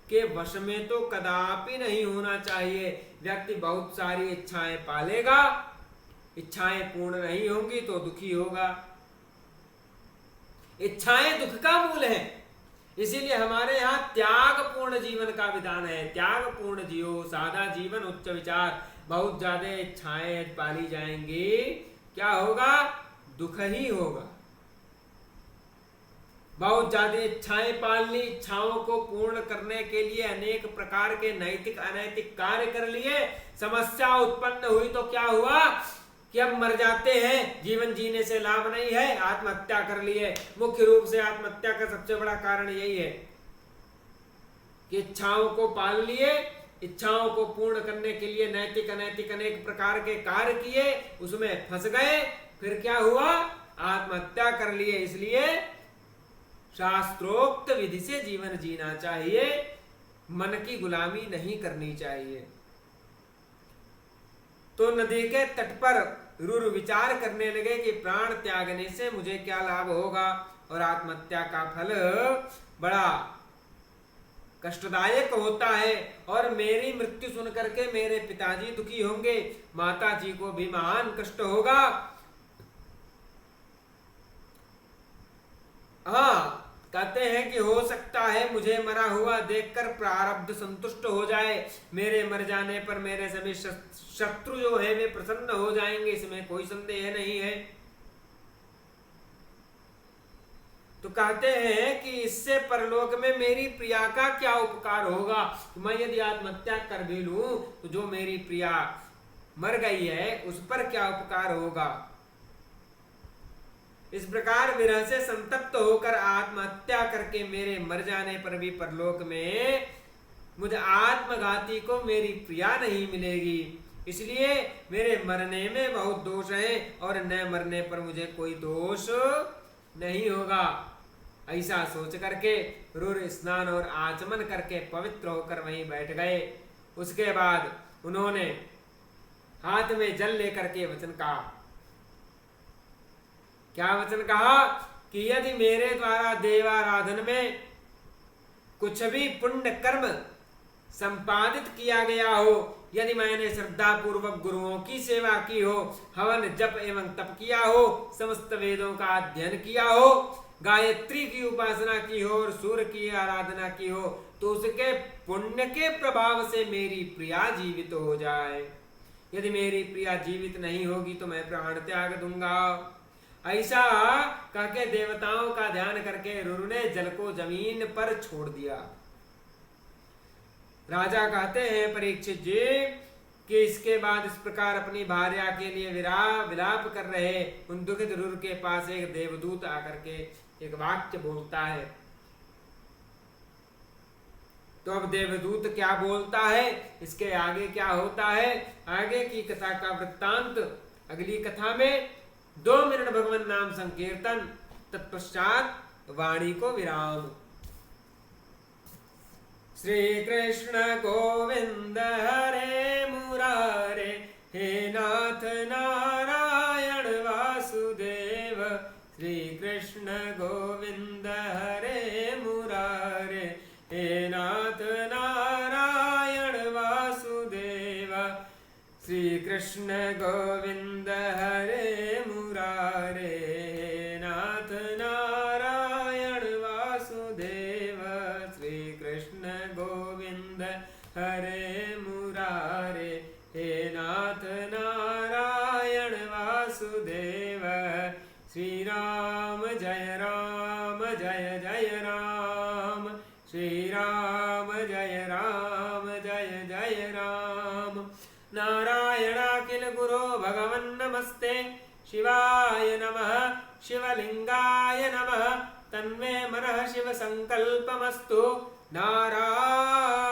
के वश में तो कदापि नहीं होना चाहिए। व्यक्ति बहुत सारी इच्छाएं पालेगा, इच्छाएं पूर्ण नहीं होंगी तो दुखी होगा। इच्छाएं दुख का मूल है, इसीलिए हमारे यहाँ त्याग पूर्ण जीवन का विधान है। त्याग पूर्ण जियो, सादा जीवन उच्च विचार। बहुत ज्यादा इच्छाएं पाली जाएंगी, क्या होगा? दुख ही होगा। बहुत ज्यादा इच्छाएं पाल ली, इच्छाओं को पूर्ण करने के लिए अनेक प्रकार के नैतिक अनैतिक कार्य कर लिए, समस्या उत्पन्न हुई तो क्या हुआ कि अब मर जाते हैं, जीवन जीने से लाभ नहीं है, आत्महत्या कर लिए। मुख्य रूप से आत्महत्या का सबसे बड़ा कारण यही है कि इच्छाओं को पाल लिए, इच्छाओं को पूर्ण करने के लिए नैतिक अनैतिक अनेक प्रकार के कार्य किए, उसमें फंस गए, फिर क्या हुआ? आत्महत्या कर लिए। इसलिए शास्त्रोक्त विधि से जीवन जीना चाहिए, मन की गुलामी नहीं करनी चाहिए। तो नदी के तट पर रुरु विचार करने लगे कि प्राण त्यागने से मुझे क्या लाभ होगा, और आत्महत्या का फल बड़ा कष्टदायक होता है, और मेरी मृत्यु सुन करके मेरे पिताजी दुखी होंगे, माता जी को भी महान कष्ट होगा। हाँ, कहते हैं कि हो सकता है मुझे मरा हुआ देखकर प्रारब्ध संतुष्ट हो जाए, मेरे मर जाने पर मेरे सभी शत्रु जो है वे प्रसन्न हो जाएंगे, इसमें कोई संदेह नहीं है। तो कहते हैं कि इससे परलोक में मेरी प्रिया का क्या उपकार होगा। मैं यदि आत्महत्या कर भी लूं तो जो मेरी प्रिया मर गई है उस पर क्या उपकार होगा। इस प्रकार विरह से संतप्त होकर आत्महत्या करके मेरे मर जाने पर भी परलोक में मुझे आत्मघाती को मेरी प्रिया नहीं मिलेगी, इसलिए मेरे मरने में बहुत दोष है और न मरने पर मुझे कोई दोष नहीं होगा। ऐसा सोच करके रुर स्नान और आचमन करके पवित्र होकर वहीं बैठ गए। उसके बाद उन्होंने हाथ में जल लेकर के वचन कहा। क्या वचन कहा? कि यदि मेरे द्वारा देवाराधन में कुछ भी पुण्य कर्म संपादित किया गया हो, यदि मैंने श्रद्धा पूर्वक गुरुओं की सेवा की हो, हवन जप एवं तप किया हो, समस्त वेदों का अध्ययन किया हो, गायत्री की उपासना की हो और सूर्य की आराधना की हो, तो उसके पुण्य के प्रभाव से मेरी प्रिया जीवित हो जाए। यदि मेरी प्रिया जीवित नहीं होगी तो मैं प्राण त्याग दूंगा। ऐसा कहके देवताओं का ध्यान करके रुरु ने जल को जमीन पर छोड़ दिया। राजा कहते हैं परीक्षित जी कि इसके बाद इस प्रकार अपनी भार्या के लिए विलाप कर रहे उन दुखित रुरु के पास एक देवदूत आकर के एक वाक्य बोलता है। तो अब देवदूत क्या बोलता है, इसके आगे क्या होता है, आगे की कथा का वृत्तांत अगली कथा में। 2 मिनट भगवान नाम संकीर्तन, तत्पश्चात वाणी को विराम। श्री कृष्ण गोविंद हरे मुरारे, हे नाथ नारायण वासुदेव। श्री कृष्ण गोविंद हरे मुरारे, नाथ नारायण वासुदेव। श्री कृष्ण गोविंद हरे मुरारे, हे नाथ नारायण वासुदेव। श्री राम जय जय राम, श्री राम जय जय राम। नारायणाखिल गुरो भगवन् नमस्ते, शिवाय नमः शिवलिंगाय नमः, तन्मे मनः शिव संकल्पमस्तु। नारायण